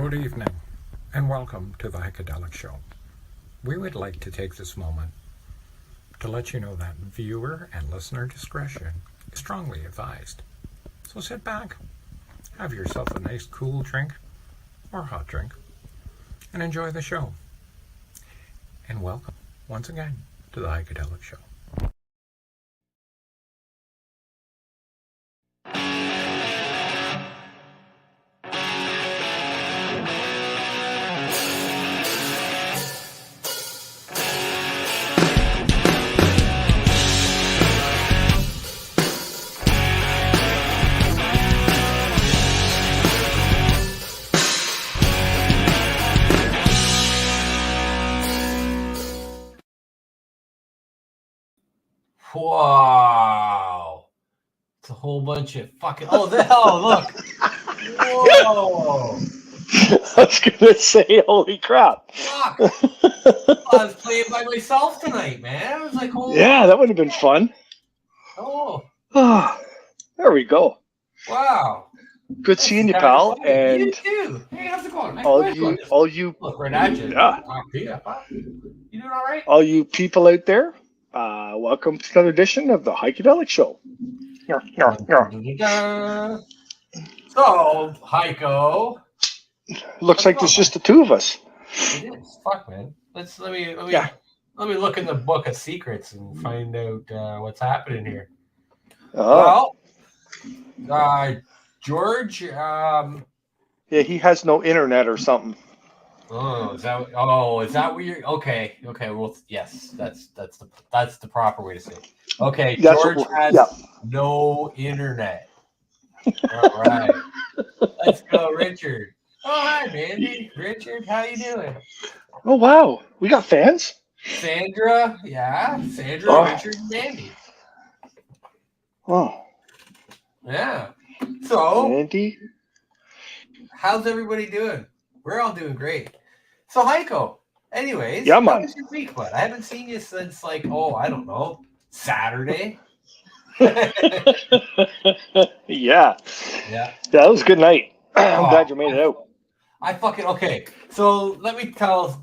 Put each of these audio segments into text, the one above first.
Good evening, and welcome to the Heikadelic Show. We would like to take this moment to let you know that viewer and listener discretion is strongly advised. So sit back, have yourself a nice cool drink or hot drink, and enjoy the show. And welcome once again to the Heikadelic Show. Wow. It's a whole bunch of fucking... Oh, the hell, look. Whoa. I was going to say, holy crap. Fuck. I was playing by myself tonight, man. I was like, holy... Yeah, that would have been fun. Oh. Oh, there we go. Wow. Good seeing you, pal. And you too. Hey, how's it going? all you look right at you. Yeah. You doing all right? All you people out there, welcome to another edition of the Heikadelic Show. So, Heiko. Looks like there's just the two of us. It is. Fuck, man. Let me look in the book of secrets and find out what's happening here. Oh. Well, George. Yeah, he has no internet or something. Is that what you're? Okay. Well, yes, that's the proper way to say it. Okay, George has no internet. All right, let's go, Richard. Oh, hi, Mandy. Richard, how you doing? Oh, wow, we got fans. Sandra, Richard, and Mandy. Oh, yeah. So, Mandy, how's everybody doing? We're all doing great. So, Heiko, anyways, yeah, how was your week, bud? I haven't seen you since, I don't know, Saturday. Yeah, that was a good night. I'm glad you made it out. Okay. So let me tell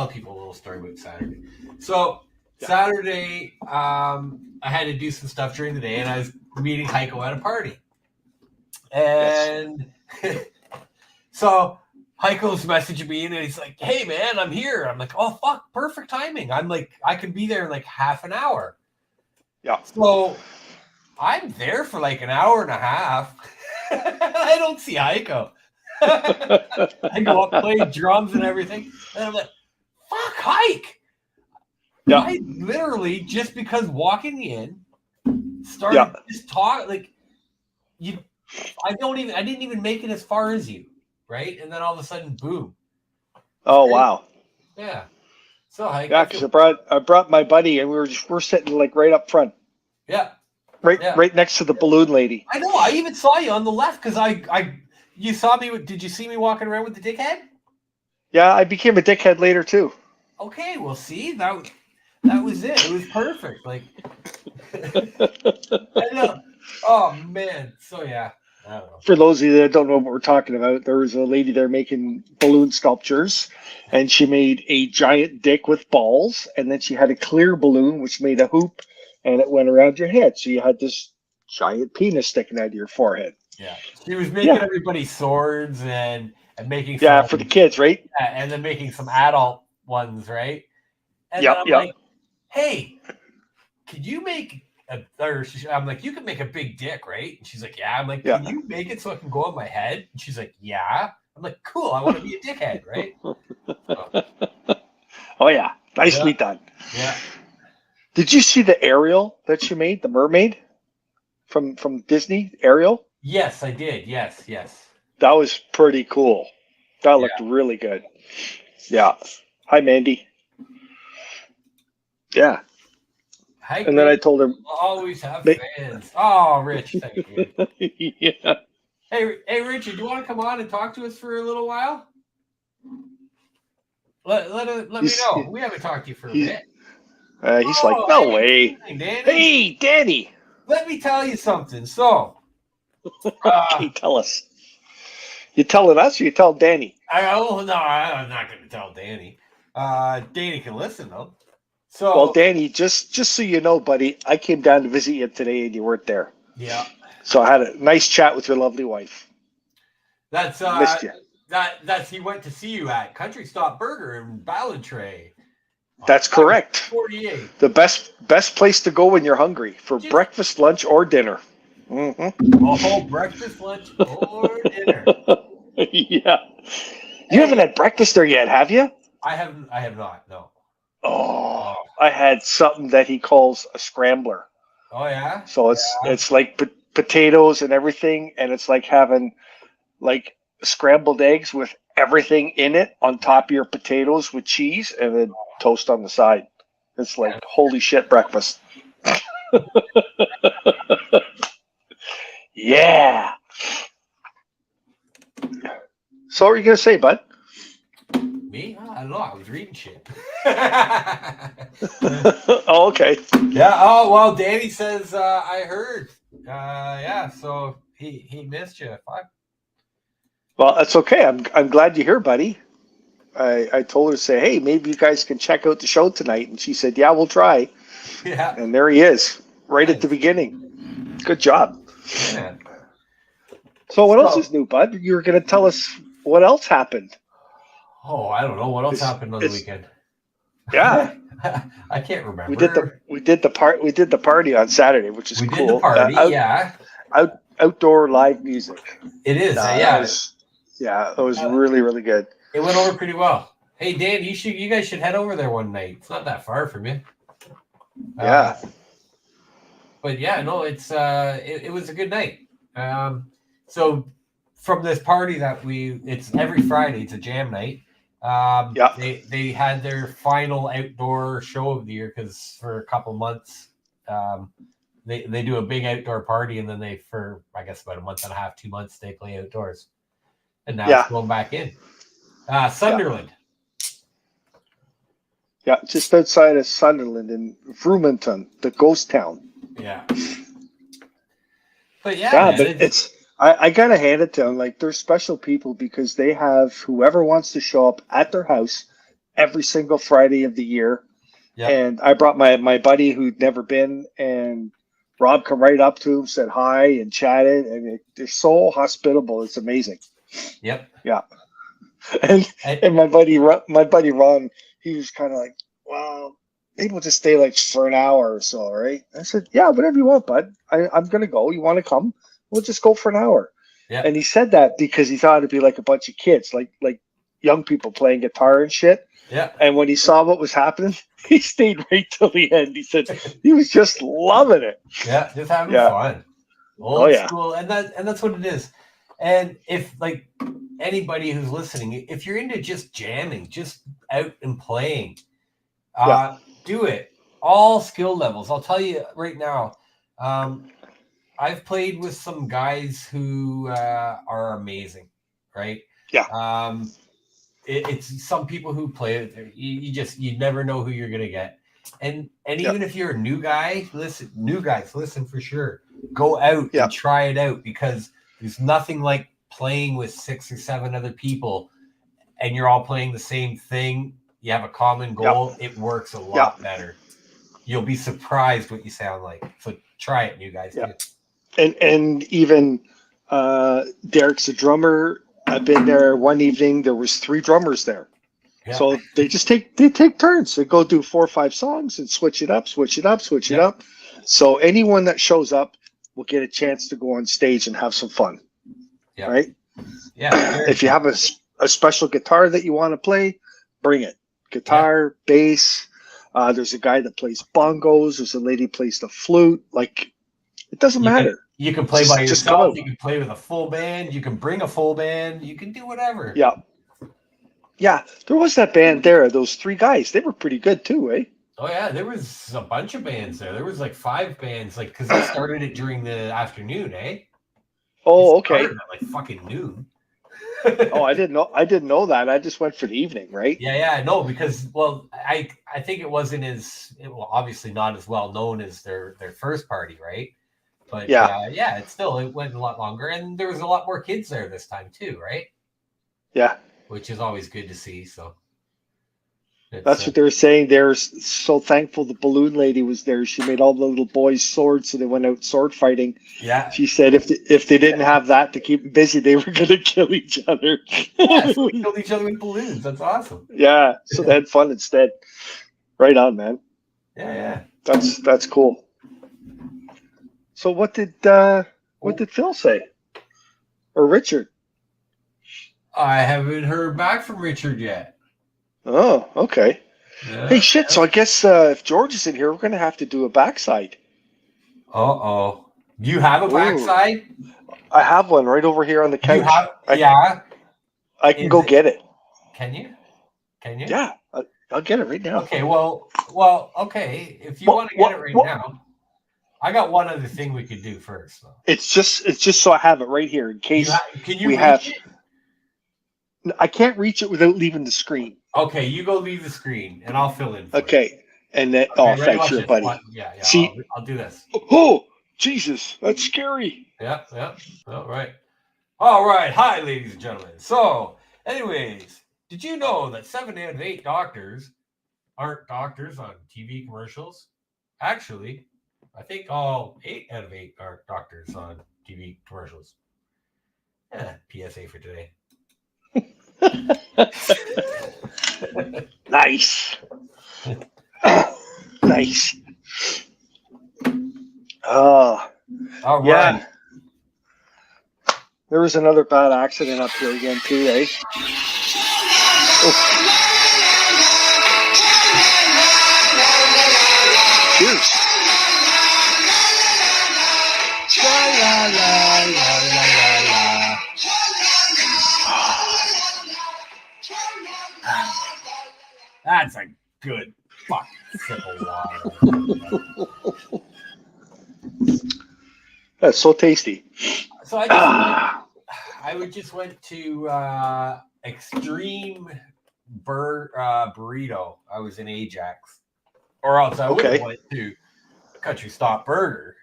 people a little story about Saturday. So Saturday, I had to do some stuff during the day, and I was meeting Heiko at a party, and so Heiko's messaging me, and he's like, "Hey, man, I'm here." I'm like, "Oh, fuck, perfect timing." I'm like, I could be there in like half an hour. Yeah. So I'm there for like an hour and a half. I don't see Heiko. I go up, play drums and everything, and I'm like, "Fuck, Hike!" Yeah. I literally just because walking in started just talk like you. I didn't even make it as far as you, right? And then all of a sudden, boom. Oh wow. Yeah. So Hike. Yeah, because I brought my buddy, and we're sitting like right up front. Yeah. Right next to the balloon lady. I know. I even saw you on the left because you saw me. Did you see me walking around with the dickhead? Yeah, I became a dickhead later too. Okay, well, see that was it. It was perfect. Like, I know. Oh man. So yeah. I don't know. For those of you that don't know what we're talking about, there was a lady there making balloon sculptures, and she made a giant dick with balls, and then she had a clear balloon which made a hoop, and it went around your head, so you had this giant penis sticking out of your forehead. Yeah, she was making everybody swords and making for the kids, right? Yeah, and then making some adult ones, right? And then I'm like, "Hey, could you make I'm like, you can make a big dick, right?" And she's like, "Yeah." I'm like, "Can you make it so it can go on my head?" And she's like, "Yeah." I'm like, "Cool, I want to be a dickhead, right?" Oh yeah, nicely done. Yeah. Did you see the Ariel that she made, the mermaid from Disney, Ariel? Yes, I did. Yes. That was pretty cool. That looked really good. Yeah. Hi, Mandy. Yeah. Hi, and then I told her, we'll always have fans. Oh, Rich, thank you. Yeah. Hey, Richard, do you want to come on and talk to us for a little while? Let me know. We haven't talked to you for a bit. He's like, no way. Hey, Danny. Let me tell you something. So, okay, tell us. You telling us or you tell Danny? I'm not going to tell Danny. Danny can listen though. So well, Danny, just so you know, buddy, I came down to visit you today and you weren't there. Yeah. So I had a nice chat with your lovely wife. That's missed you. That's he went to see you at Country Stop Burger in Ballantrae. That's correct. 48. The best place to go when you're hungry for breakfast, lunch, or dinner. Mm-hmm. Oh, breakfast, lunch, or dinner. Yeah. You haven't had breakfast there yet, have you? I have not. No. Oh, I had something that he calls a scrambler. Oh yeah. So it's like potatoes and everything, and it's like having like scrambled eggs with everything in it on top of your potatoes with cheese and then toast on the side. It's like holy shit breakfast. Yeah. So what are you gonna say, bud? Me? I don't know. I was reading shit. Oh, okay. Yeah. Oh well, Danny says I heard. Yeah. So he missed you. Well, that's okay. I'm glad you're here, buddy. I told her to say, hey, maybe you guys can check out the show tonight, and she said, yeah, we'll try. Yeah. And there he is, right at the beginning. Good job. Yeah. So what else is new, bud? You were going to tell us what else happened. Oh, I don't know what else happened on the weekend. Yeah, I can't remember. We did the party on Saturday, which is cool. We did the party, yeah. Outdoor live music. It is, yeah. It was really, really good. It went over pretty well. Hey, Dan, you guys should head over there one night. It's not that far from you. Yeah. But yeah, no, it was a good night. So from this party it's every Friday, it's a jam night. They had their final outdoor show of the year because for a couple months, they do a big outdoor party and then for I guess about a month and a half, 2 months, they play outdoors. And now it's going back in. Sunderland. Yeah, just outside of Sunderland in Vroomington, the ghost town. Yeah. But yeah, but I gotta hand it to them. Like they're special people because they have whoever wants to show up at their house every single Friday of the year. Yeah. And I brought my buddy who'd never been, and Rob come right up to him, said hi, and chatted, and they're so hospitable. It's amazing. Yep. Yeah. And my buddy Ron, he was kind of like, well, maybe we'll just stay like for an hour or so, right? I said, yeah, whatever you want, bud. I'm gonna go. You want to come? We'll just go for an hour. Yeah. And he said that because he thought it'd be like a bunch of kids, like young people playing guitar and shit. Yeah. And when he saw what was happening, he stayed right till the end. He said he was just loving it. Yeah, just having fun. Old school, and that's what it is. And if like anybody who's listening, if you're into just jamming, just out and playing, do it. All skill levels. I'll tell you right now. I've played with some guys who are amazing, right? Yeah. It's some people who play it. You never know who you're gonna get, and even if you're a new guy, listen for sure. Go out and try it out because there's nothing like playing with 6 or 7 other people, and you're all playing the same thing. You have a common goal. Yep. It works a lot better. You'll be surprised what you sound like. So try it, you guys. Yeah. And even Derek's a drummer. I've been there one evening. There was 3 drummers there. Yeah. So they just take turns. They go do 4 or 5 songs and switch it up. So anyone that shows up will get a chance to go on stage and have some fun. Yeah. Right? Yeah. If you have a special guitar that you want to play, bring it. Guitar, bass. There's a guy that plays bongos. There's a lady who plays the flute. Like, it doesn't matter. You can play by yourself. You can play with a full band. You can bring a full band. You can do whatever. Yeah. Yeah. There was that band there. Those 3 guys. They were pretty good too, eh? Oh, yeah. There was a bunch of bands there. There was like 5 bands, like, because they started it during the afternoon, eh? Oh, okay. At like fucking noon. Oh, I didn't know that. I just went for the evening, right? Yeah, no, because I think it wasn't obviously not as well known as their first party, right? But Yeah. it went a lot longer, and there was a lot more kids there this time too, right? Yeah. Which is always good to see. So That's what they were saying. They're so thankful the balloon lady was there. She made all the little boys swords, so they went out sword fighting. Yeah. She said if they didn't have that to keep them busy, they were going to kill each other. Yeah, so they killed each other with balloons. That's awesome. Yeah, so they had fun instead. Right on, man. Yeah. That's cool. So what did Phil say? Or Richard? I haven't heard back from Richard yet. Oh, okay. Yeah. Hey, shit. So I guess if George is in here, we're going to have to do a backside. Uh-oh. You have a backside? I have one right over here on the couch. I can go get it. Can you? Yeah, I'll get it right now. Okay, well, okay. If you want to get it right now, I got one other thing we could do first. Though. It's just so I have it right here in case can you reach it? I can't reach it without leaving the screen. Okay, you go leave the screen, and I'll fill in. Okay, and then thanks, your buddy. Yeah. See, I'll do this. Oh, Jesus, that's scary. Yeah. All right. Hi, ladies and gentlemen. So, anyways, did you know that 7 out of 8 doctors aren't doctors on TV commercials? Actually, I think all 8 out of 8 are doctors on TV commercials. PSA for today. Nice. Nice. All right. Yeah. There was another bad accident up here again too, eh? Oh. Cheers. That's a good fucking sip of water. That's so tasty. So I just went to Extreme Burrito. I was in Ajax, or else I would have went to Country Stop Burger.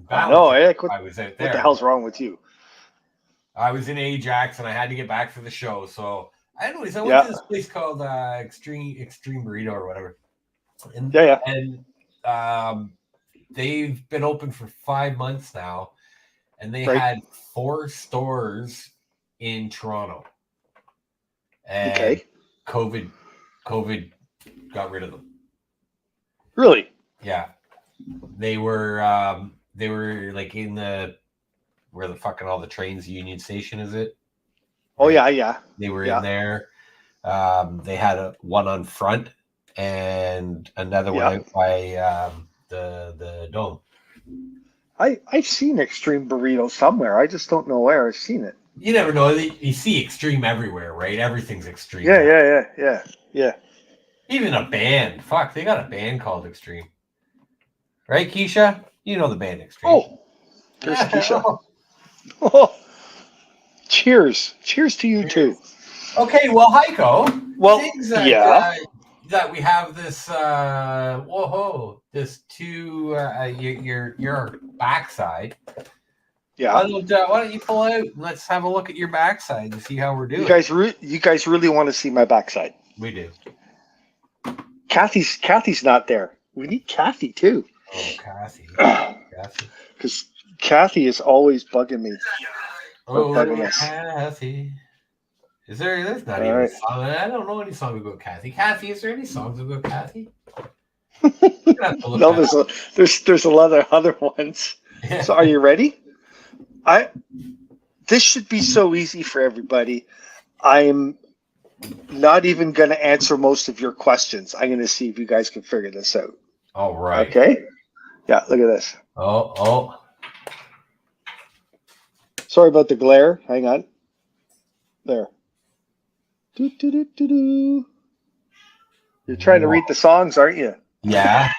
I know. I was out there. What the hell's wrong with you? I was in Ajax and I had to get back for the show. So, anyways, I went to this place called Extreme Burrito or whatever. And, And they've been open for 5 months now, and they had 4 stores in Toronto. And COVID got rid of them. Really? Yeah. They were like in where the fucking all the trains Union Station is it? Oh yeah. They were in there. They had one on Front and another one out by the Dome. I've seen Extreme Burrito somewhere. I just don't know where I've seen it. You never know. You see extreme everywhere, right? Everything's extreme. Yeah. Even a band. Fuck, they got a band called Extreme. Right, Keisha? You know the band Extreme. Oh, there's Keisha. Oh, cheers. Cheers to you too. Okay, well, Heiko. Well, that we have this your backside. Yeah. Why don't you pull out and let's have a look at your backside and see how we're doing. You guys really want to see my backside? We do. Kathy's not there. We need Kathy too. Oh, Kathy. Because Kathy is always bugging me. Oh, Kathy. There's not even a song. I don't know any songs about Kathy. Kathy, is there any songs about Kathy? No, there's a lot of other ones. Yeah. So are you ready? This should be so easy for everybody. I'm not even going to answer most of your questions. I'm going to see if you guys can figure this out. All right. Okay. Yeah, look at this. Oh. Sorry about the glare. Hang on. There. You're trying to read the songs, aren't you? Yeah.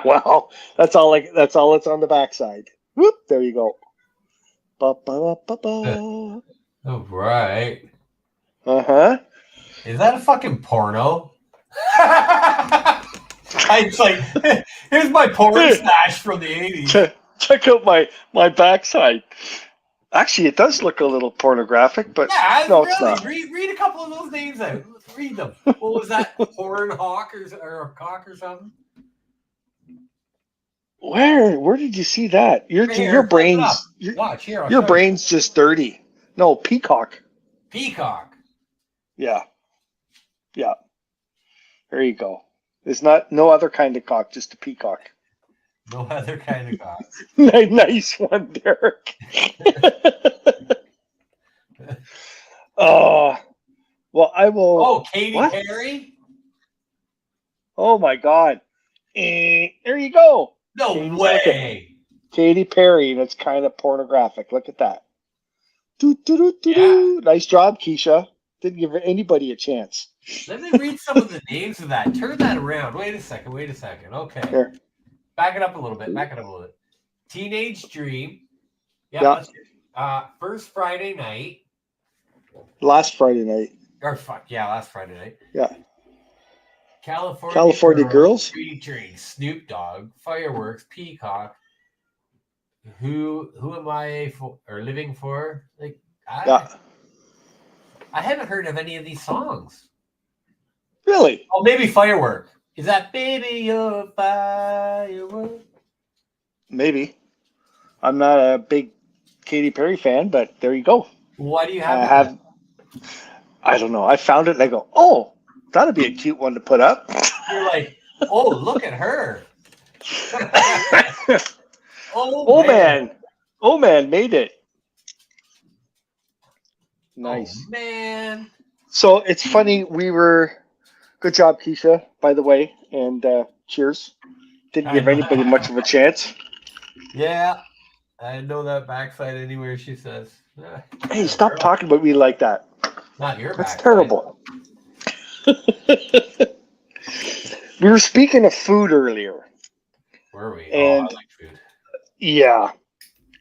Well, that's all that's on the backside. Whoop, there you go. All right. Uh-huh. Is that a fucking porno? It's like, here's my porn stash from the 80s. Check out my backside. Actually, it does look a little pornographic, but yeah, no, really. it's not. Read a couple of those names out. Read them. What was that? Horn hawk or a cock or something? Where did you see that? Your brain's Watch here. Your brain's just dirty. No, peacock. Peacock. Yeah. There you go. There's no other kind of cock, just a peacock. No other kind of cock. Nice one, Derek. Well, I will. Oh, Katy Perry? Oh my God. There you go. No way. Katy Perry, and it's kind of pornographic. Look at that. Yeah. Nice job, Keisha. Didn't give anybody a chance. Let me read some of the names of that. Turn that around. Wait a second. Okay. Here. Back it up a little bit. Teenage Dream. Yeah. First Friday night. Last Friday night. Last Friday night. Yeah. California Girls. Featuring Snoop Dogg, Fireworks, Peacock. Who am I living for? Like, I haven't heard of any of these songs. Really? Oh, maybe Firework. Is that Baby You're a Firework? Maybe. I'm not a big Katy Perry fan, but there you go. Why do you have I don't know. I found it and I go, oh, that'd be a cute one to put up. You're like, oh, look at her. Oh man, made it. Nice. Oh, man. So it's funny, good job, Keisha, by the way, and cheers. Didn't give anybody much of a chance. Yeah, I know that backside anywhere, she says. Hey, stop talking about me like that. Not your That's backside. terrible. We were speaking of food earlier. Were we? And I like food. Yeah.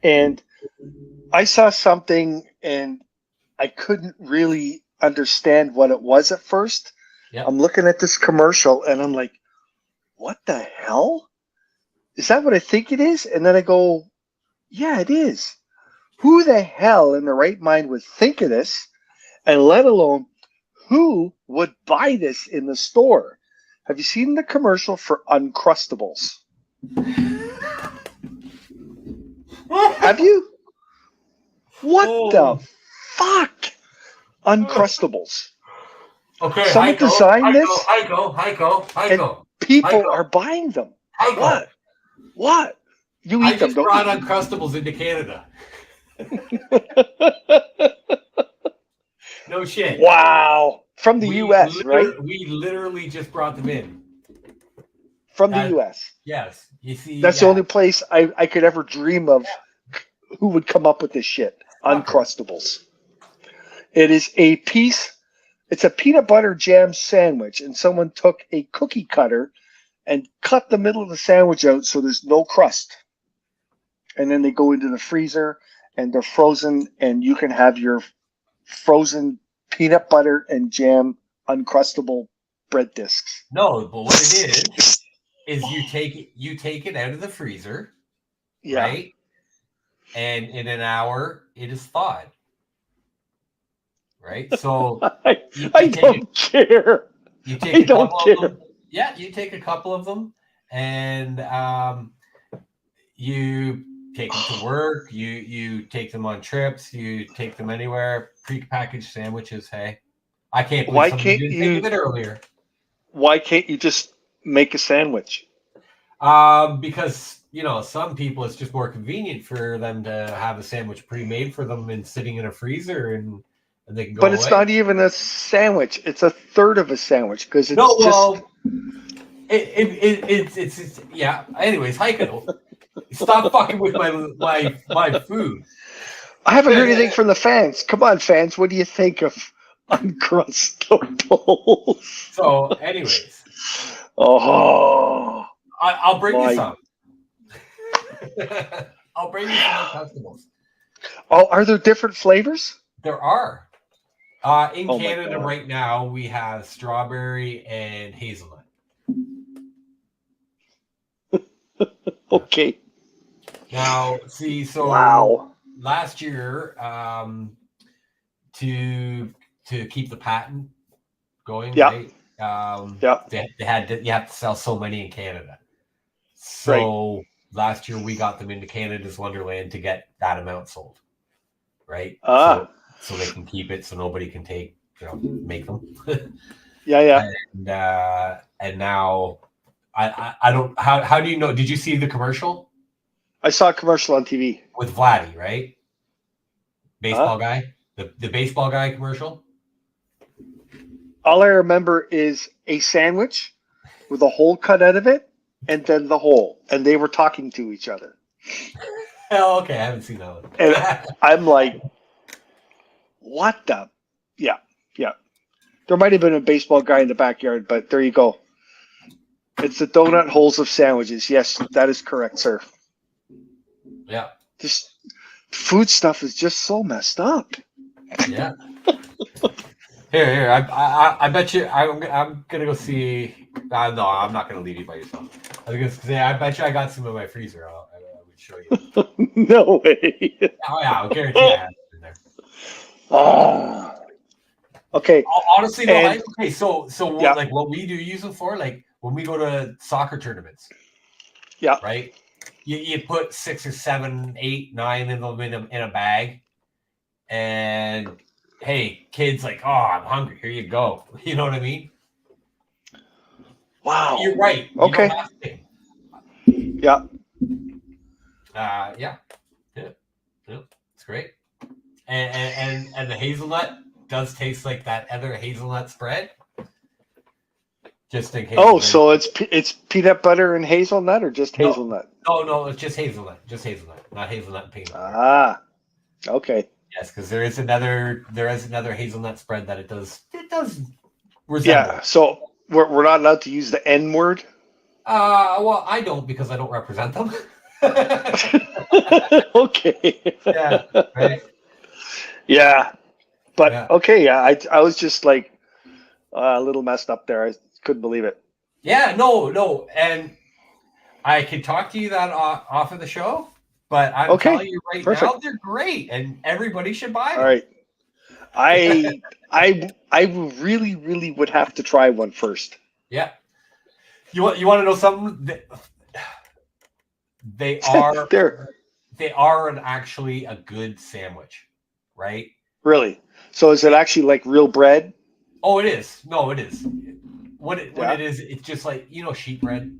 And I saw something and I couldn't really understand what it was at first. Yep. I'm looking at this commercial and I'm like, what the hell? Is that what I think it is? And then I go, yeah, it is. Who the hell in the right mind would think of this? And let alone who would buy this in the store? Have you seen the commercial for Uncrustables? Have you? What the fuck? Uncrustables. Okay, someone designed this. Heiko. People are buying them. What? You eat I them, just don't brought you? Uncrustables into Canada. No shit. Wow. From the U.S., right? We literally just brought them in. From the U.S. Yes. You see, That's the only place I could ever dream of who would come up with this shit. Uncrustables. It is it's a peanut butter jam sandwich, and someone took a cookie cutter and cut the middle of the sandwich out so there's no crust. And then they go into the freezer and they're frozen, and you can have your frozen peanut butter and jam Uncrustable bread discs. No, but what it is you take it out of the freezer, right? And in an hour it is thawed. Right? So I don't care. You take a couple of them. Yeah, you take a couple of them and you take them to work, you take them on trips, you take them anywhere, prepackaged sandwiches, hey. I can't believe somebody didn't think of it earlier. Why can't you just make a sandwich? Because, some people it's just more convenient for them to have a sandwich pre-made for them and sitting in a freezer and they can go But it's not even a sandwich. It's a third of a sandwich because it's it's yeah. Anyways, Heikadelic, stop fucking with my food. I haven't heard anything from the fans. Come on, fans. What do you think of Uncrustables? So, anyways. Oh. I'll bring you some. I'll bring you some Uncrustables. Oh, are there different flavors? There are. In Canada right now, we have strawberry and hazelnut. Okay. Now, see, so Wow. last year, to keep the patent going, Yeah. right? Yeah. They had to, you have to sell so many in Canada. So last year we got them into Canada's Wonderland to get that amount sold, right? Ah. So they can keep it, so nobody can take, make them. Yeah. And now I don't. How do you know? Did you see the commercial I saw a commercial on TV. with Vladdy, right? Baseball guy, the baseball guy commercial. All I remember is a sandwich with a hole cut out of it, and then the hole, and they were talking to each other. Oh, okay, I haven't seen that one. And I'm like, what the? Yeah. There might have been a baseball guy in the backyard, but there you go. It's the donut holes of sandwiches. Yes, that is correct, sir. Yeah. This food stuff is just so messed up. Yeah. Here. I bet you. I'm gonna go see. No, I'm not gonna leave you by yourself. I was gonna say. I bet you I got some in my freezer. I would show you. No way. Oh yeah, I'll guarantee I have it in there. Okay. Honestly, no. And, okay, so yeah. like what we do use them for, like when we go to soccer tournaments. Yeah. Right. You put 6 or 7, 8, 9 in them in a bag, and hey, kids, like, oh, I'm hungry. Here you go. You know what I mean? Wow. You're right. Okay. Yeah. Yeah. It's great. And the hazelnut does taste like that other hazelnut spread. Just in case. Oh, so it's peanut butter and hazelnut, or just hazelnut? No, it's just hazelnut. Just hazelnut, not hazelnut and peanut butter. Ah. Okay. Yes, because there is another hazelnut spread that it does resemble. Yeah. So we're not allowed to use the N word. Well, I don't, because I don't represent them. Okay. Yeah. Right. Yeah. But Yeah. okay. Yeah. I was just like a little messed up there. I couldn't believe it. Yeah. No. And I can talk to you that off of the show, but I'm telling you right now, they're great, and everybody should buy them. All right. I really, really would have to try one first. Yeah. You want to know something? They are actually a good sandwich, right? Really? So is it actually like real bread? Oh, it is. No, it is. What it is, it's just like, sheet bread,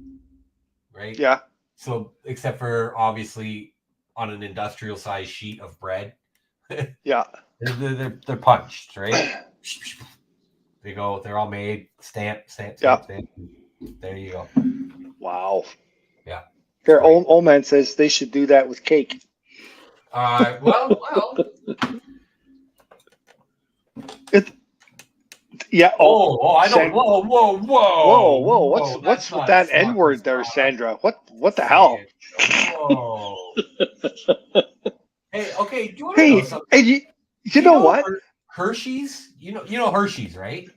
right? Yeah. So except for obviously on an industrial size sheet of bread. Yeah. They're punched, right? They go. They're all made. Stamp. There you go. Wow. Yeah. Their old man says they should do that with cake. Well. Yeah. Oh, I don't. Whoa! What's with that N word there, Sandra? What the hell? Whoa. Hey, okay. Do you want to know something? Hey, you know what? Hershey's. You know Hershey's, right?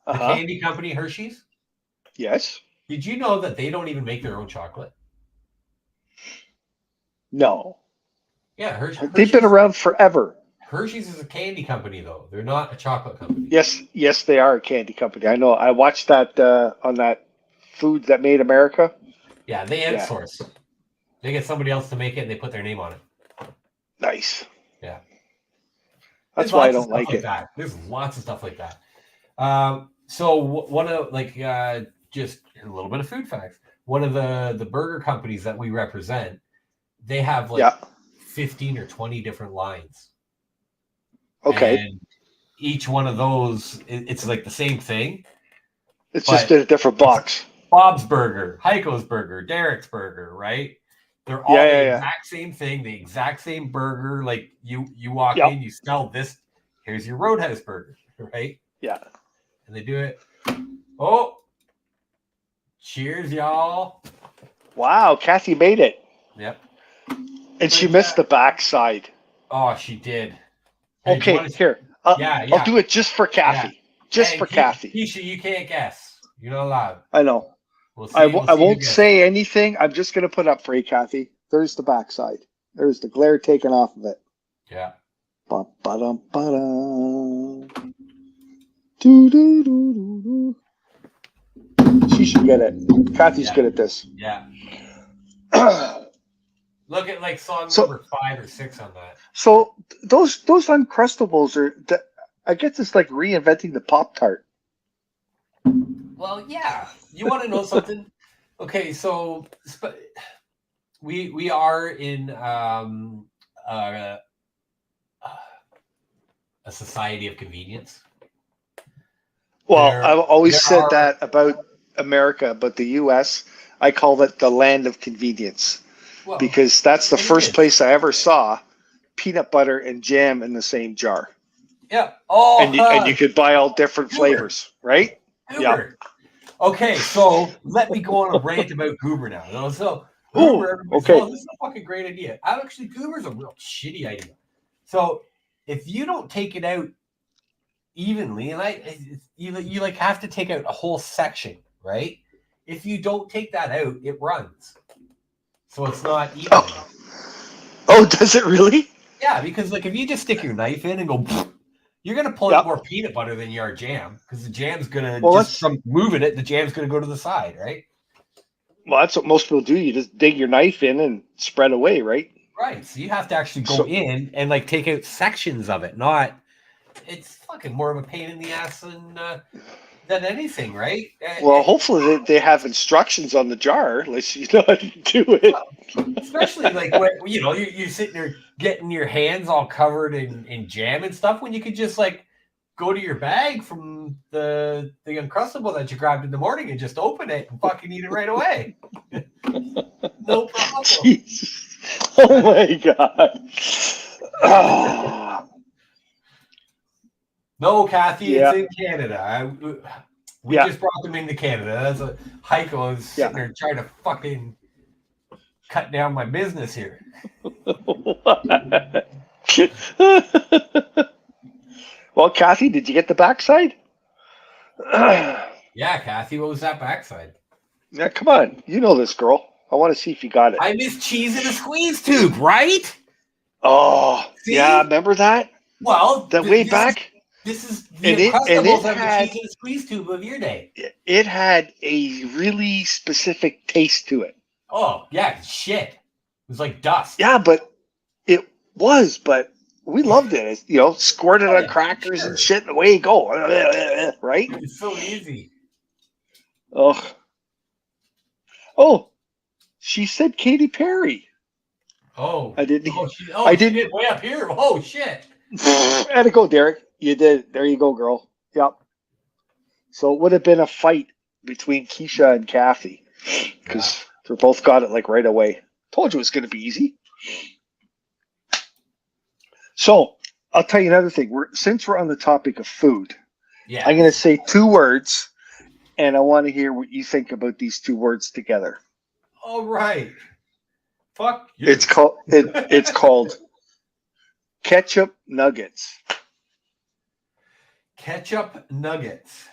The candy company Hershey's. Yes. Did you know that they don't even make their own chocolate? No. Yeah, Hershey's. They've been around forever. Hershey's is a candy company, though. They're not a chocolate company. Yes, they are a candy company. I know. I watched that on that Food That Made America. Yeah, they outsource. Yeah. They get somebody else to make it, and they put their name on it. Nice. Yeah. That's why I don't like it. That. There's lots of stuff like that. So one of just a little bit of food facts. One of the burger companies that we represent, they have 15 or 20 different lines. Okay. And each one of those, it's like the same thing. It's just in a different box. Bob's Burger, Heiko's Burger, Derek's Burger, right? They're all the exact same thing, the exact same burger. Like you walk in, you smell this. Here's your Roadhouse Burger, right? Yeah. And they do it. Oh, cheers, y'all. Wow, Kathy made it. Yep. And she missed the backside. Oh, she did. Hey, okay, here. I'll do it just for Kathy. Just for Kathy. Keisha, you can't guess. You're not allowed. I know. We'll see. I We'll see who won't gets it. say anything. I'm just going to put up for you, Kathy. There's the backside. There's the glare taken off of it. Yeah. Ba-ba-dum, ba-dum. Do-do-do-do-do. She should get it. Kathy's good at this. Yeah. Look at like song So- number 5 or 6 on that. So those Uncrustables are. I guess it's like reinventing the Pop-Tart. Well, yeah. You want to know something? Okay, so we are in a society of convenience. Well, There- I've always there said are- that about America, but the U.S. I call it the land of convenience Well, because that's the it first is. place I ever saw peanut butter and jam in the same jar, Yeah. Oh, and you could buy all different Goober. flavors, right? Goober. Okay, so let me go on a rant about Goober now. So Goober, everybody's, okay. oh, this is a fucking great idea. Actually, Goober's a real shitty idea. So if you don't take it out evenly, and you like have to take out a whole section, right? If you don't take that out, it runs. So it's not even. Oh, does it really? Yeah, because like if you just stick your knife in and go, you're gonna pull Yep. out more peanut butter than you are jam because the jam's gonna Well, just from moving it, the jam's gonna go to the side, right? Well, that's what most people do. You just dig your knife in and spread away, right? Right. So you have to actually go So- in and like take out sections of it. Not, it's fucking more of a pain in the ass than anything, right? Well, hopefully they have instructions on the jar, unless you know how to do it. Especially like when you're sitting there getting your hands all covered in jam and stuff when you could just like go to your bag from the Uncrustable that you grabbed in the morning and just open it and fucking eat it right away. No problem. Jesus. Oh my god. Ah. No, Kathy, Yeah. it's in Canada. We Yeah. just brought them into Canada. That's a Heiko is sitting there trying to fucking cut down my business here. Well, Kathy, did you get the backside? Yeah, Kathy, what was that backside? Yeah, come on. You know this girl. I want to see if you got it. I miss cheese in a squeeze tube, right? Oh, See? yeah. Remember that? Well, That way back? This is the And it Uncrustables of had- the cheese in a squeeze tube of your day. It had a really specific taste to it. Oh, yeah, shit. It was like dust. Yeah, but it was, but we loved it. It's, squirt it on crackers and shit, and away you go. Right? It's so easy. Oh, she said Katy Perry. Oh. I didn't. I did way up here. Oh, shit. Had to go, Derek. You did. There you go, girl. Yep. So it would have been a fight between Keisha and Kathy because they both got it like right away. Told you it was going to be easy. So I'll tell you another thing. Since we're on the topic of food, Yeah. I'm going to say 2 words, and I want to hear what you think about these 2 words together. All right. Fuck you. It's called ketchup nuggets. Ketchup nuggets.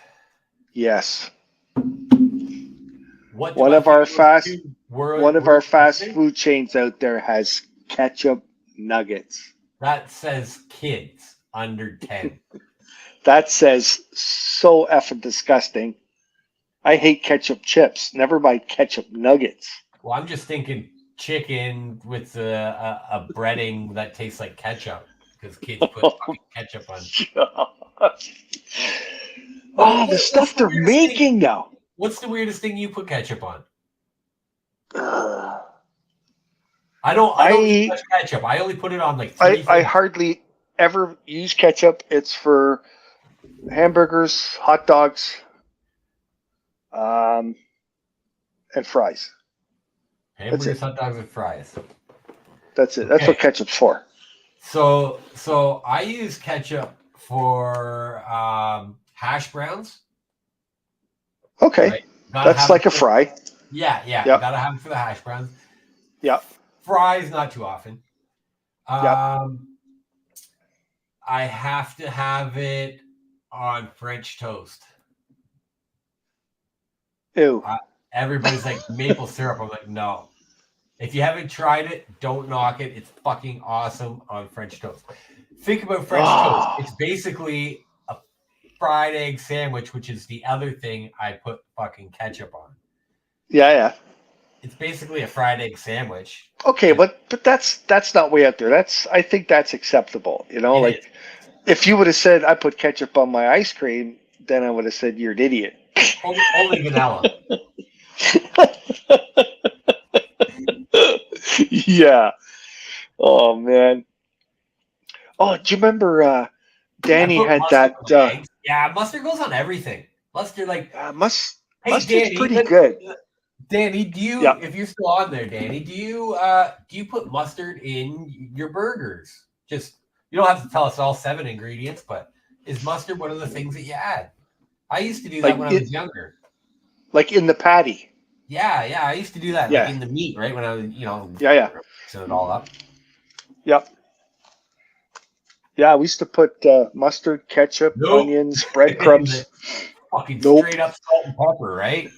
Yes. What One do I of our think fast those two word- One of our words fast say? food chains out there has ketchup nuggets. That says kids under 10. That says so effing disgusting. I hate ketchup chips. Never mind ketchup nuggets. Well, I'm just thinking chicken with a breading that tastes like ketchup because kids put fucking ketchup on. Oh, the stuff they're making now. What's the weirdest thing you put ketchup on? Ugh. I don't eat much ketchup. I only put it on like 3 I things. hardly ever use ketchup. It's for hamburgers, hot dogs, and fries. Hamburgers, hot dogs, and fries. That's it. That's Okay. what ketchup's for. So I use ketchup for hash browns. Okay. Right? Gotta That's have like it a for- fry. Yeah. Yep. Gotta have it for the hash browns. Yeah. Fries, not too often. Yep. I have to have it on French toast. Ew. everybody's like maple syrup. I'm like, no. If you haven't tried it, don't knock it. It's fucking awesome on French toast. Think about French toast. It's basically a fried egg sandwich, which is the other thing I put fucking ketchup on. Yeah. It's basically a fried egg sandwich. Okay, but that's not way out there. I think that's acceptable. You know, like if you would have said I put ketchup on my ice cream, then I would have said you're an idiot. Only vanilla. Yeah. Oh man. Oh, do you remember Danny had that? Yeah, mustard goes on everything. Mustard, like mustard's Danny, pretty good. Danny, do you? Yeah. If you're still on there, Danny, do you put mustard in your burgers? Just you don't have to tell us all 7 ingredients, but is mustard one of the things that you add? I used to do that when I was younger. Like in the patty. Yeah, I used to do that. Like in the meat, right? When I was, mixing it all up. Yep. Yeah, we used to put mustard, ketchup, onions, breadcrumbs. Fucking straight up salt and pepper, right?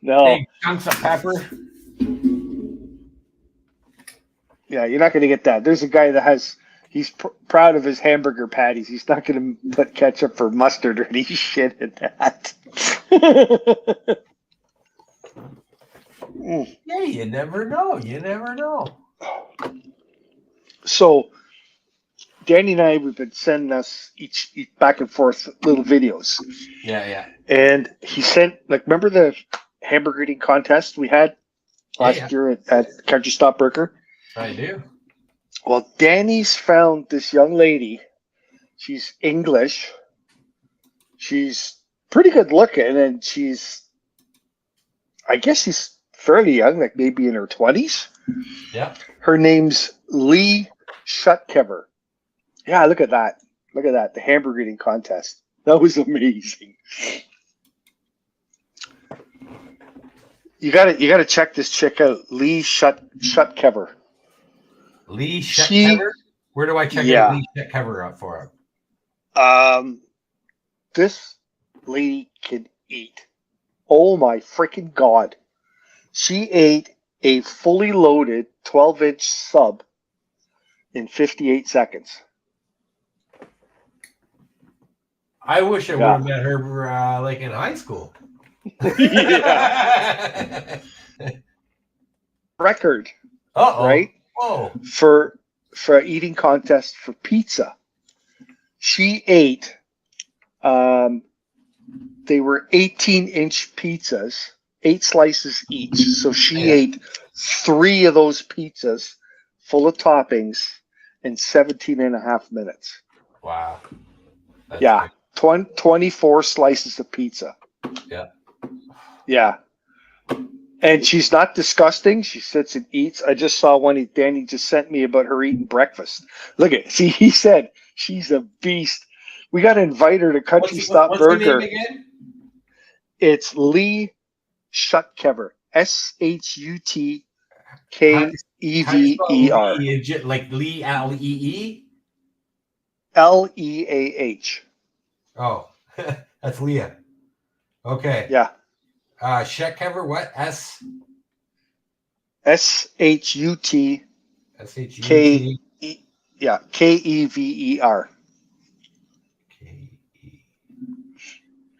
No. Big chunks of pepper. Yeah, you're not going to get that. There's a guy that he's proud of his hamburger patties. He's not going to put ketchup or mustard or any shit in that. Yeah, you never know. So, Danny and I, we've been sending us each back and forth little videos. Yeah. And he sent, remember the hamburger eating contest we had last year at Country Stop Burger? I do. Well, Danny's found this young lady. She's English. She's pretty good looking, and I guess she's fairly young, like maybe in her 20s. Yeah. Her name's Lee Shutkever. Yeah, look at that. Look at that. The hamburger eating contest. That was amazing. You gotta check this chick out. Lee Shutkever. Lee Shutkever? Where do I check out Lee Shutkever out for? This lady can eat. Oh my freaking God. She ate a fully loaded 12-inch sub in 58 seconds. I wish I would have met her like in high school. Record. Uh-oh. Right? Oh. For an eating contest for pizza. She ate they were 18-inch pizzas, 8 slices each. So she ate 3 of those pizzas full of toppings in 17 and a half minutes. Wow. That's 24 slices of pizza. Yeah. Yeah. And she's not disgusting. She sits and eats. I just saw one Danny just sent me about her eating breakfast. Look at see, he said she's a beast. We got to invite her to Country Stop Burger. What's her name again? It's Lee Shutkever. Shutkever. Like Lee, L-E-E? Leah. Oh, that's Leah. Okay. Yeah. Shutkever, what? Shut. S-H-U-T. Yeah, Kever.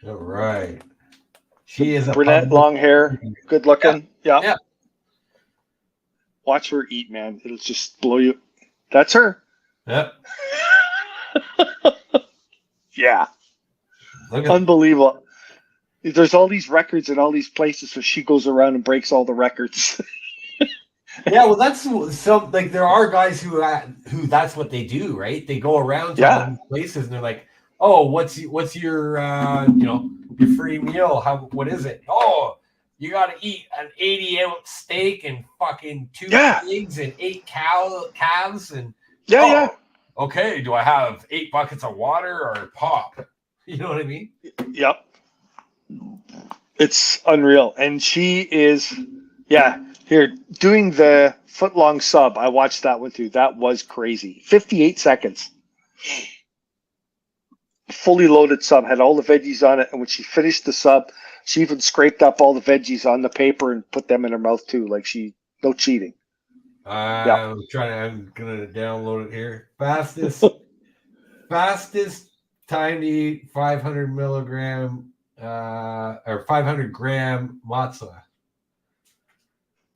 All right. She is a brunette, long hair, good looking. Yeah. Watch her eat, man. It'll just blow you. That's her. Yep. Yeah. Unbelievable. There's all these records in all these places, so she goes around and breaks all the records. Yeah, well, that's so. Like, there are guys who that's what they do, right? They go around to all these places and they're like, "Oh, what's your your free meal? What is it? Oh, you got to eat an 80-ounce steak and fucking 2 pigs and 8 calves and Okay, do I have 8 buckets of water or pop? You know what I mean? Yep. It's unreal, and she is here doing the foot-long sub. I watched that one too. That was crazy. 58 seconds. fully loaded sub, had all the veggies on it, and when she finished the sub, she even scraped up all the veggies on the paper and put them in her mouth too. Like no cheating. I'm gonna download it here. Fastest time to eat 500 milligram or 500 gram matzah.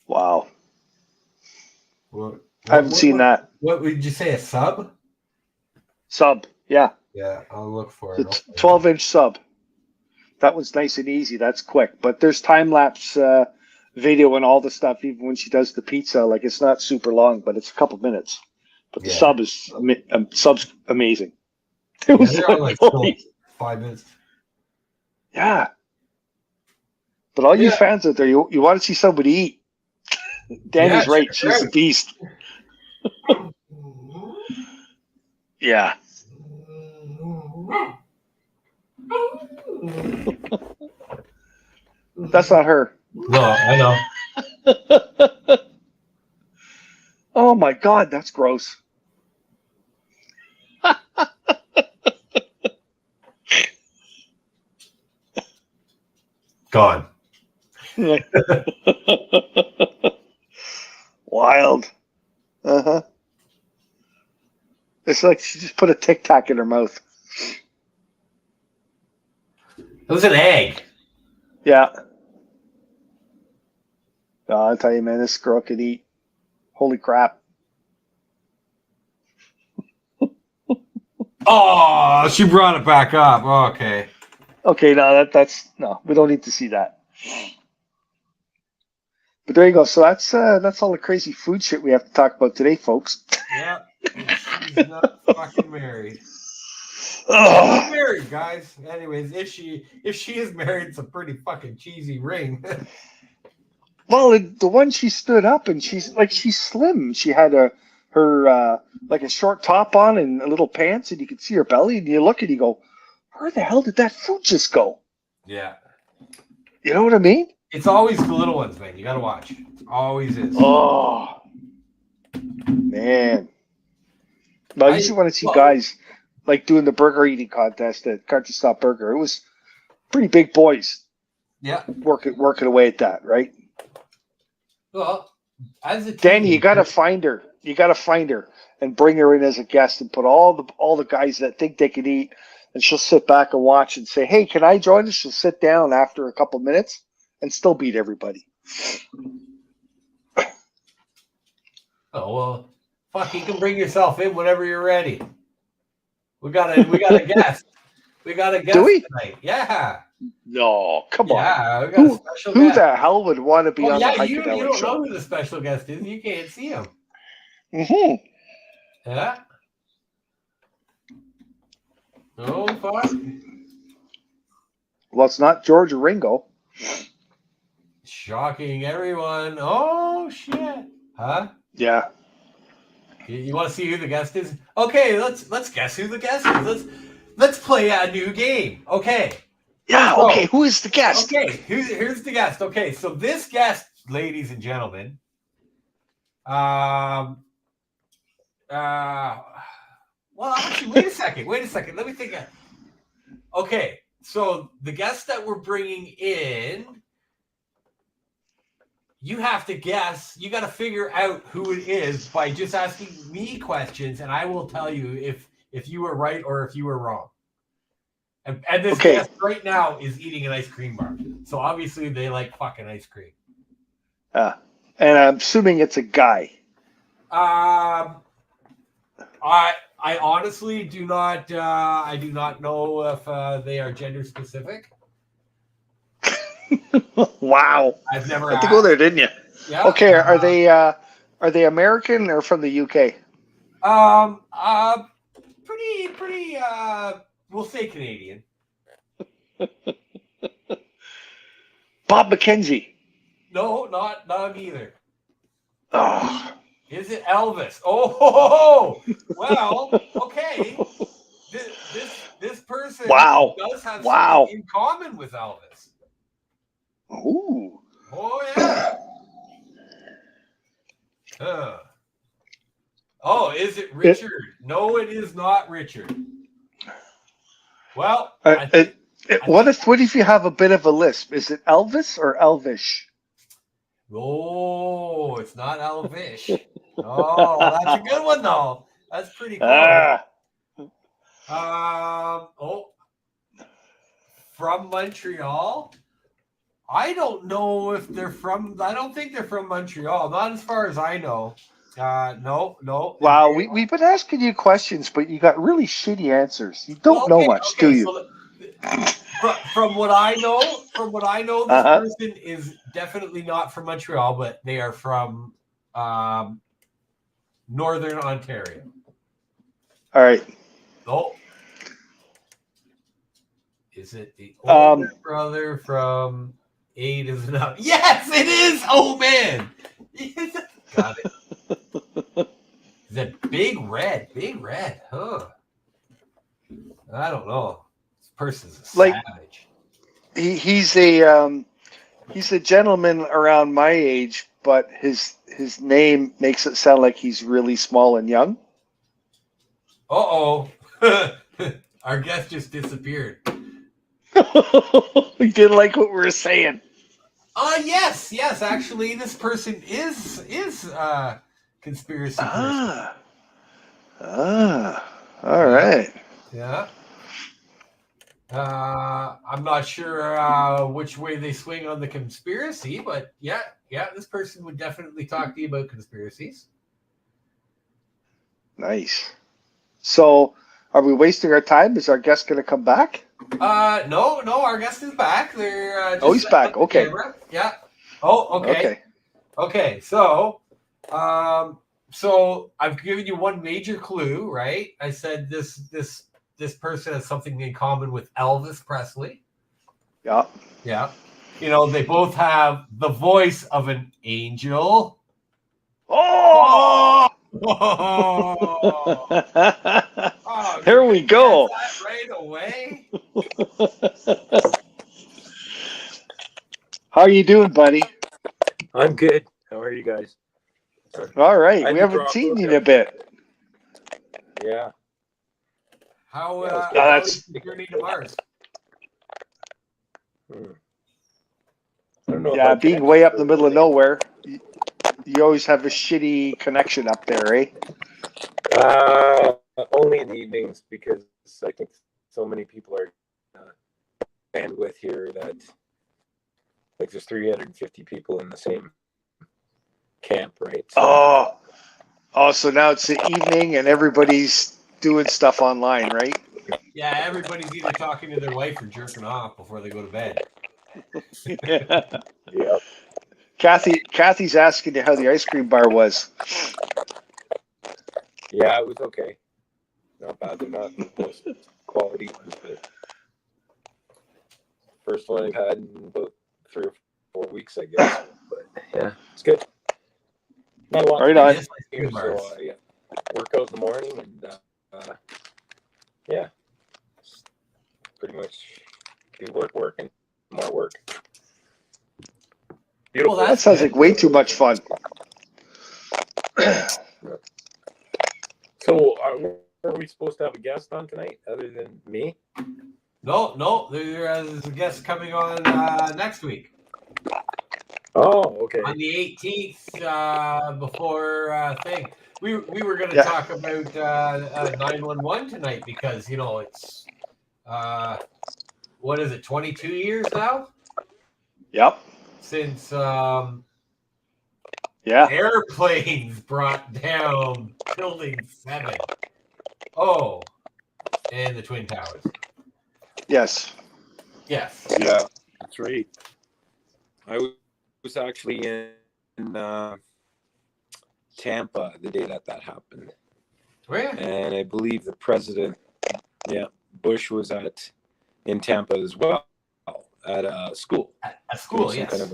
Wow. I haven't seen that. What would you say? A sub? Sub, yeah. Yeah, I'll look for it. 12-inch sub. That one's nice and easy. That's quick. But there's time lapse video and all the stuff. Even when she does the pizza, like it's not super long, but it's a couple minutes. But the sub's amazing. It was like 5 minutes. Yeah. But all you fans out there, you want to see somebody eat. Danny's right. She's a beast. Yeah. That's not her. No, I know. Oh my God, that's gross. Gone. Wild. Uh-huh. It's like she just put a Tic Tac in her mouth. It was an egg. Yeah. Oh, I'll tell you, man, this girl could eat. Holy crap. Oh, she brought it back up. Okay. Okay, no, that's no, we don't need to see that. But there you go. So that's all the crazy food shit we have to talk about today, folks. Yeah, she's not fucking married. She's married, guys. Anyways, if she is married, it's a pretty fucking cheesy ring. Well, the one she stood up and she's slim. She had her like a short top on and little pants, and you could see her belly. And you look and you go, where the hell did that food just go? Yeah. You know what I mean? It's always the little ones, man. You gotta watch. Always is. Oh man. But I usually want to see guys like doing the burger eating contest at Country Stop Burger. It was pretty big boys. Yeah. Working away at that, right? Well, as a Danny, you gotta find her. You gotta find her and bring her in as a guest and put all the guys that think they can eat, and she'll sit back and watch and say, "Hey, can I join us?" She'll sit down after a couple minutes and still beat everybody. Oh well, fuck! You can bring yourself in whenever you're ready. We got a guest. We got a guest tonight. Yeah. No, come on. Yeah, we got a special guest. Who the hell would want to be on the Heikadelic you don't Show? know who the special guest is. You can't see him. Mm-hmm. Yeah. Oh fuck. Well, it's not George or Ringo. Shocking everyone. Oh shit. Huh? Yeah. You want to see who the guest is? Okay, let's guess who the guest is. Let's play a new game. Okay. Yeah, okay. Who is the guest? Okay, here's the guest. Okay, so this guest, ladies and gentlemen, well, actually, wait a second. Let me think. Okay, so the guest that we're bringing in, you have to guess. You got to figure out who it is by just asking me questions, and I will tell you if you were right or if you were wrong. And this guest right now is eating an ice cream bar. So obviously they like fucking ice cream. And I'm assuming it's a guy. I honestly do not I do not know if they are gender specific. Wow. I've never had to go there, didn't you? Yeah. Okay, are they American or from the UK? Pretty we'll say Canadian. Bob McKenzie. No, not either. Oh. Is it Elvis? Oh, well, okay. This person does have something in common with Elvis. Ooh. Oh yeah. Oh, is it Richard? No, it is not Richard. Well, what if you have a bit of a lisp? Is it Elvis or Elvish? Oh, it's not Elvish. Oh, that's a good one though. That's pretty cool. From Montreal. I don't know if they're from. I don't think they're from Montreal. Not as far as I know. No. Wow, we've been asking you questions, but you got really shitty answers. You don't know much, do you? So from what I know, this person is definitely not from Montreal, but they are from Northern Ontario. All right. Oh. Is it the older brother from Eight is Enough? Yes, it is. Oh, man. Got it. Is it Big Red? Big Red. Huh. I don't know. This person's a savage. He's a gentleman around my age, but his name makes it sound like he's really small and young. Uh-oh. Our guest just disappeared. He didn't like what we were saying. Yes. Actually, this person is conspiracy person. All right. Yeah. I'm not sure which way they swing on the conspiracy, but yeah, this person would definitely talk to you about conspiracies. Nice. So, are we wasting our time? Is our guest going to come back? No, our guest is back. They're just he's back. Okay. Yeah. Oh, okay. So, so I've given you one major clue, right? I said this person has something in common with Elvis Presley. Yeah. Yeah. You know, they both have the voice of an angel. Oh! There we go. Right away. How are you doing, buddy? I'm good. How are you guys? All right. We haven't seen you in a bit. Yeah. How that's the journey to Mars? I don't know. Yeah, being way up in the middle of nowhere, you always have a shitty connection up there, eh? Only in the evenings, because I think so many people are bandwidth here that like there's 350 people in the same camp, right? So, so now it's the evening and everybody's doing stuff online, right? Yeah, everybody's either talking to their wife or jerking off before they go to bed. Yeah. Kathy's asking you how the ice cream bar was. Yeah, it was okay. Not bad. They're not the most quality ones, but first one I've had in about 3 or 4 weeks, I guess. But yeah, it's good. Not a lot. Right on. Here, so yeah, work out in the morning, and yeah, pretty much do work, and more work. Beautiful. Well, that sounds like way too much fun. So, are we supposed to have a guest on tonight other than me? No, there's a guest coming on next week. Oh, okay. On the 18th, before thing. We were going to talk about 911 tonight because, you know, it's, what is it, 22 years now? Yep. Since yeah, airplanes brought down Building 7. Oh, and the Twin Towers. Yes. Yes. Yeah, that's right. I was actually in Tampa the day that happened. Where? And I believe the president, Bush was in Tampa as well at a school. At a school, yes. Kind of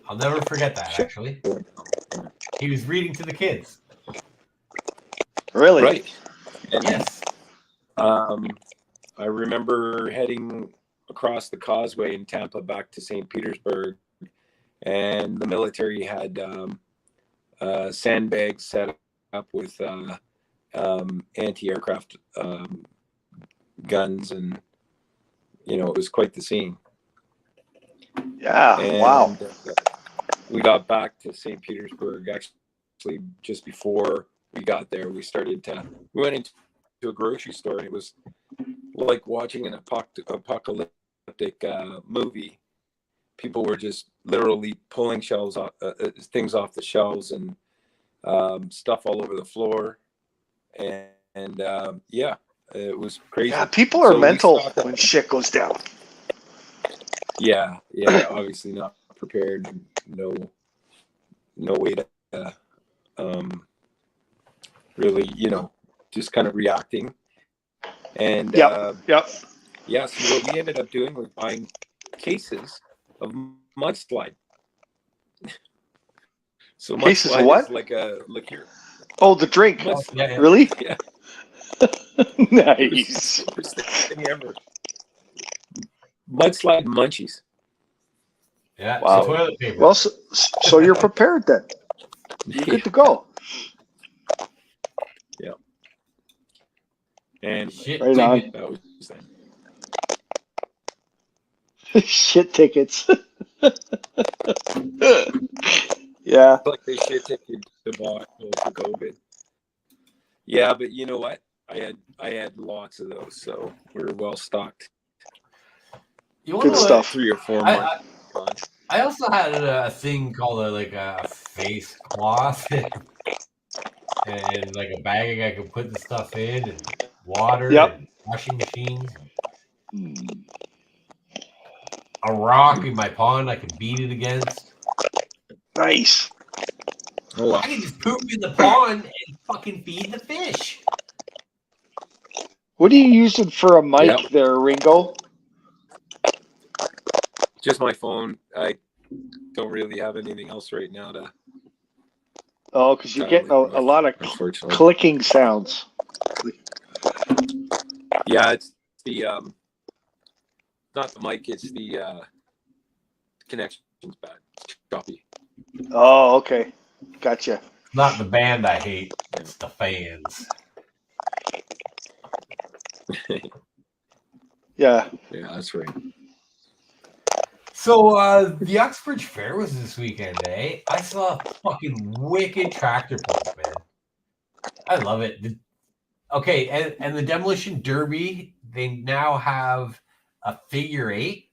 I'll never forget that, actually. He was reading to the kids. Really? Right. And, yes. I remember heading across the causeway in Tampa back to St. Petersburg, and the military had sandbags set up with anti-aircraft guns and it was quite the scene. Yeah. And Wow. we got back to St. Petersburg actually just before we got there. We went into a grocery store, and it was like watching an apocalyptic movie. People were just literally pulling things off the shelves, and stuff all over the floor. And yeah, it was crazy. Yeah, people are So mental when shit goes down. Yeah, obviously not prepared. No way to really, just kind of reacting. And Yep. yeah, so what we ended up doing was buying cases of mudslide. So Cases of mudslide what? is like a liqueur. Oh, the drink. Yeah. Really? Yeah. Nice. Stupidest thing ever. Mudslide munchies. Yeah. Wow. Toilet paper. Well, so you're prepared then. You're good to go. Yeah. And Shit Right on. ticket. that was then. Shit tickets. Yeah. Like they shit ticket debacle for COVID. Yeah, but you know what? I had lots of those, so we were well stocked. You Good stuff. 3 or 4 I, months. I also had a thing called a face cloth and like a bag I could put the stuff in, and water and washing machines. A rock in my pond I could beat it against. Nice. Oh, wow. I could just poop in the pond and fucking feed the fish. What are you using for a mic there, Ringo? Just my phone. I don't really have anything else right now to. Oh, because you're getting a lot of unfortunately. clicking sounds. Yeah, it's the not the mic. It's the connection's bad. It's choppy. Oh, okay. Gotcha. Not the band I hate, it's the fans. Yeah. Yeah, that's right. So the Uxbridge Fair was this weekend, eh? I saw a fucking wicked tractor pull, man. I love it. Okay, and the Demolition Derby, they now have a figure 8.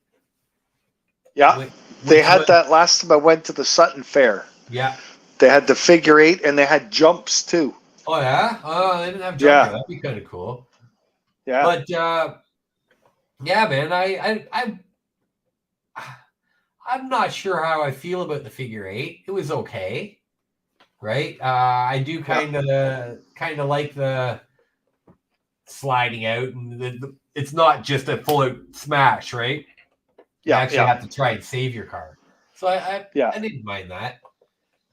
Yeah. They had that last time I went to the Sutton Fair. Yeah. They had the figure 8 and they had jumps too. Oh yeah? Oh, they didn't have jumper. Yeah. That'd be kind of cool. Yeah. But yeah, man, I'm not sure how I feel about the figure 8. It was okay, right? I do kind of like the sliding out, and it's not just a full out smash, right? You actually have to try and save your car. So I didn't mind that,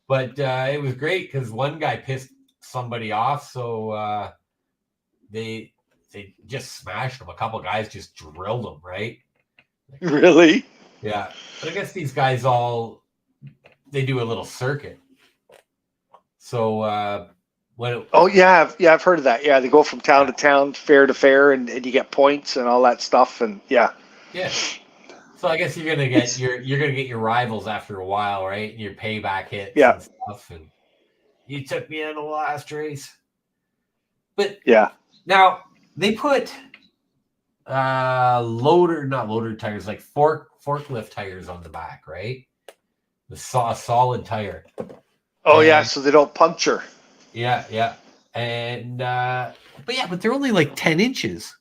but it was great because one guy pissed somebody off, so they just smashed him. A couple guys just drilled him, right? Really? Yeah, but I guess these guys they do a little circuit. So I've heard of that. Yeah, they go from town to town, fair to fair, and you get points and all that stuff. And yeah. So I guess you're gonna get your rivals after a while, right? And your payback hits and stuff. And you took me in the last race, but now they put not loader tires, like forklift tires on the back, right? A solid tire. Oh, yeah, so they don't puncture. Yeah. And but they're only like 10 inches.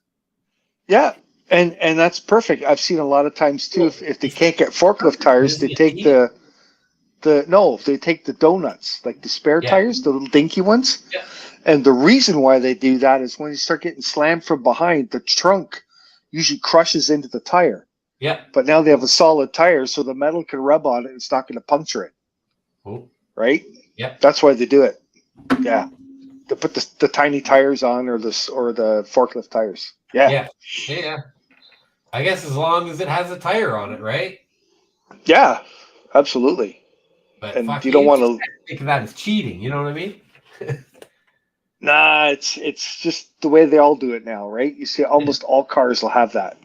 Yeah. And that's perfect. I've seen a lot of times too, if they can't get forklift tires, they take they take the donuts, like the spare tires, the little dinky ones. Yeah. And the reason why they do that is when you start getting slammed from behind, the trunk usually crushes into the tire. Yeah. But now they have a solid tire, so the metal can rub on it and it's not going to puncture it. Cool. Right? Yeah. That's why they do it. Yeah. They put the tiny tires on or the forklift tires. Yeah. Yeah. I guess as long as it has a tire on it, right? Yeah, absolutely. But and you don't want to think of that as cheating. You know what I mean? Nah, it's just the way they all do it now, right? You see, almost all cars will have that.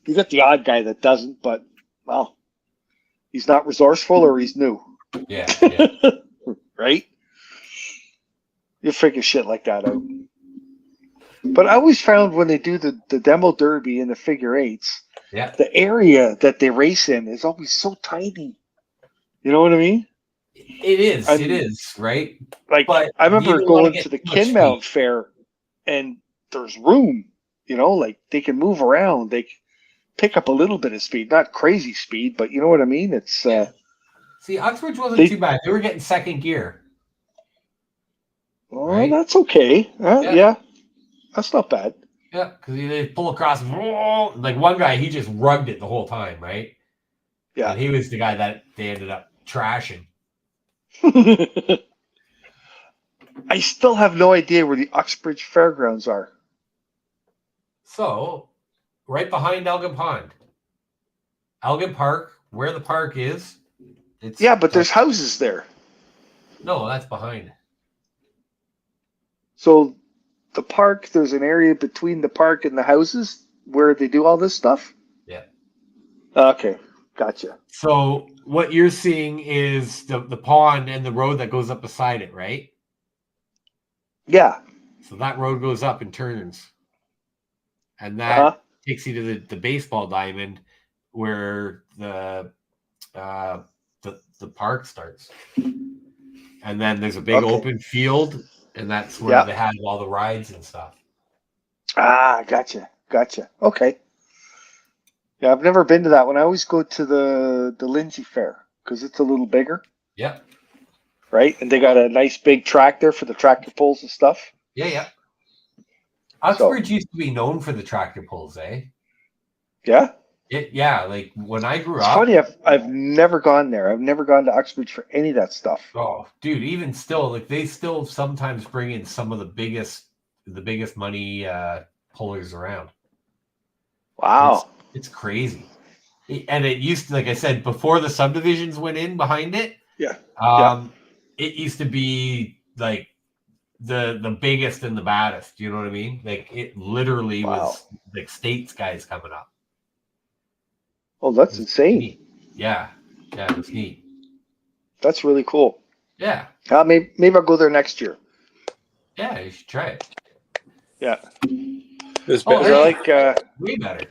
You got the odd guy that doesn't, but well, he's not resourceful or he's new. Yeah. Right? You figure shit like that out. But I always found when they do the demo derby and the figure eights, Yeah. the area that they race in is always so tiny. You know what I mean? It is, right? Like, But I remember you don't wanna going get to the too much Kinmount speed. Fair, and there's room. You know, like they can move around. They can pick up a little bit of speed, not crazy speed, but you know what I mean. It's Yeah. See, Uxbridge wasn't they. too bad. They were getting second gear, Oh, right? that's okay. Yeah. Yeah, that's not bad. Yeah, because they pull across, like one guy, he just rugged it the whole time, right? Yeah. And he was the guy that they ended up trashing. I still have no idea where the Uxbridge Fairgrounds are. So, right behind Elgin Pond. Elgin Park, where the park is, it's Yeah, but there's houses there. no, that's behind. So the park, there's an area between the park and the houses where they do all this stuff? Yeah. Okay, gotcha. So what you're seeing is the pond and the road that goes up beside it, right? Yeah. So that road goes up and turns. And that takes you to the baseball diamond where the park starts. And then there's a big open field, and that's where they have all the rides and stuff. Ah, gotcha. Okay. Yeah, I've never been to that one. I always go to the Lindsay Fair because it's a little bigger. Yep. Right? And they got a nice big track there for the tractor pulls and stuff. Yeah. Uxbridge used to be known for the tractor pulls, eh? Yeah? Like when I grew It's up. funny, I've never gone there. I've never gone to Uxbridge for any of that stuff. Oh, dude, even still, like they still sometimes bring in some of the biggest money pullers around. Wow. It's crazy. And it used to, like I said, before the subdivisions went in behind it. Yeah. It used to be like the biggest and the baddest. You know what I mean? Like it literally was like states guys coming up. Oh, that's insane. Neat. Yeah, it was neat. That's really cool. Yeah. Maybe I'll go there next year. Yeah, you should try it. Yeah. This way better.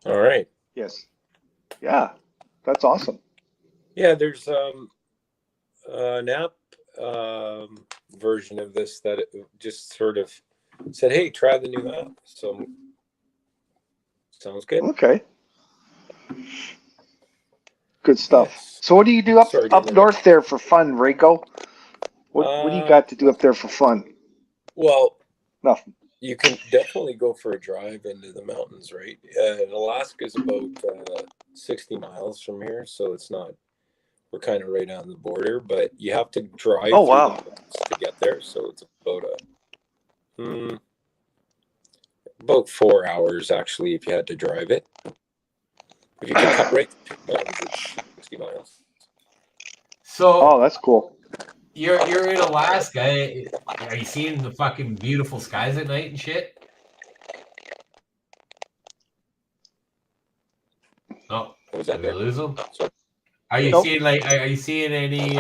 All right. Yes. Yeah, that's awesome. Yeah, there's an app version of this that it just sort of said, "Hey, try the new app." So sounds good. Okay. Good stuff. Yes. So what do you do up north there for fun, Rico? What do you got to do up there for fun? Well, nothing. You can definitely go for a drive into the mountains, right? Alaska is about 60 miles from here, so it's not. We're kind of right on the border, but you have to drive through the mountains to get there. So it's about 4 hours actually if you had to drive it. If you can cut right through 60 miles. So that's cool. You're in Alaska. Are you seeing the fucking beautiful skies at night and shit? Oh, did we lose them? Are you seeing Are you seeing any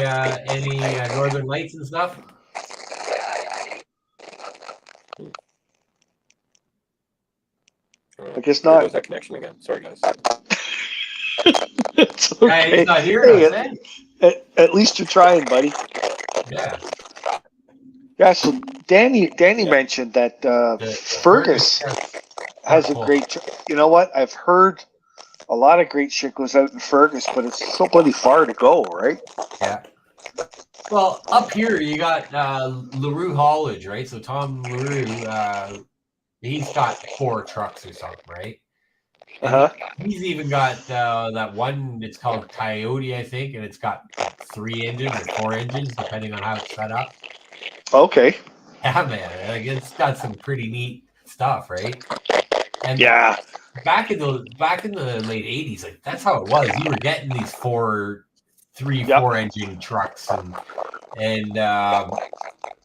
northern lights and stuff? I guess not. There's that connection again. Sorry, guys. It's okay. He's not hearing us, at least you're trying, buddy. Yeah. Yeah. So Danny mentioned that Fergus has a great. You know what? I've heard a lot of great shit goes out in Fergus, but it's so bloody far to go, right? Yeah. Well, up here you got LaRue Haulage, right? So Tom LaRue, he's got 4 trucks or something, right? He's even got that one. It's called Coyote, I think, and it's got 3 engines or 4 engines, depending on how it's set up. Okay. Yeah, man, like it's got some pretty neat stuff, right? And back in the late '80s, like that's how it was. You were getting these 4 engine trucks and a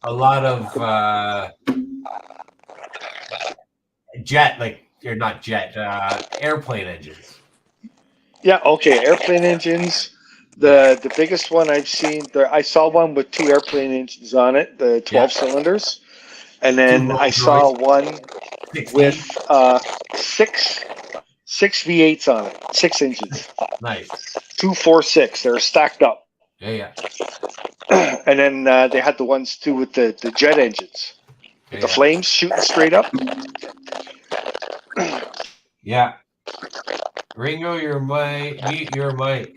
lot of jet, like or not jet, airplane engines. Yeah, okay. Airplane engines. The biggest one I've seen there, I saw one with 2 airplane engines on it, the 12 cylinders, and 2 then I Rolls saw Royce, one 16. with six V8s on it, 6 engines, Nice. 2, 4, 6. They're stacked up, Yeah. and then they had the ones too with the jet engines, with the flames shooting straight up. Yeah. Ringo, mute your mic.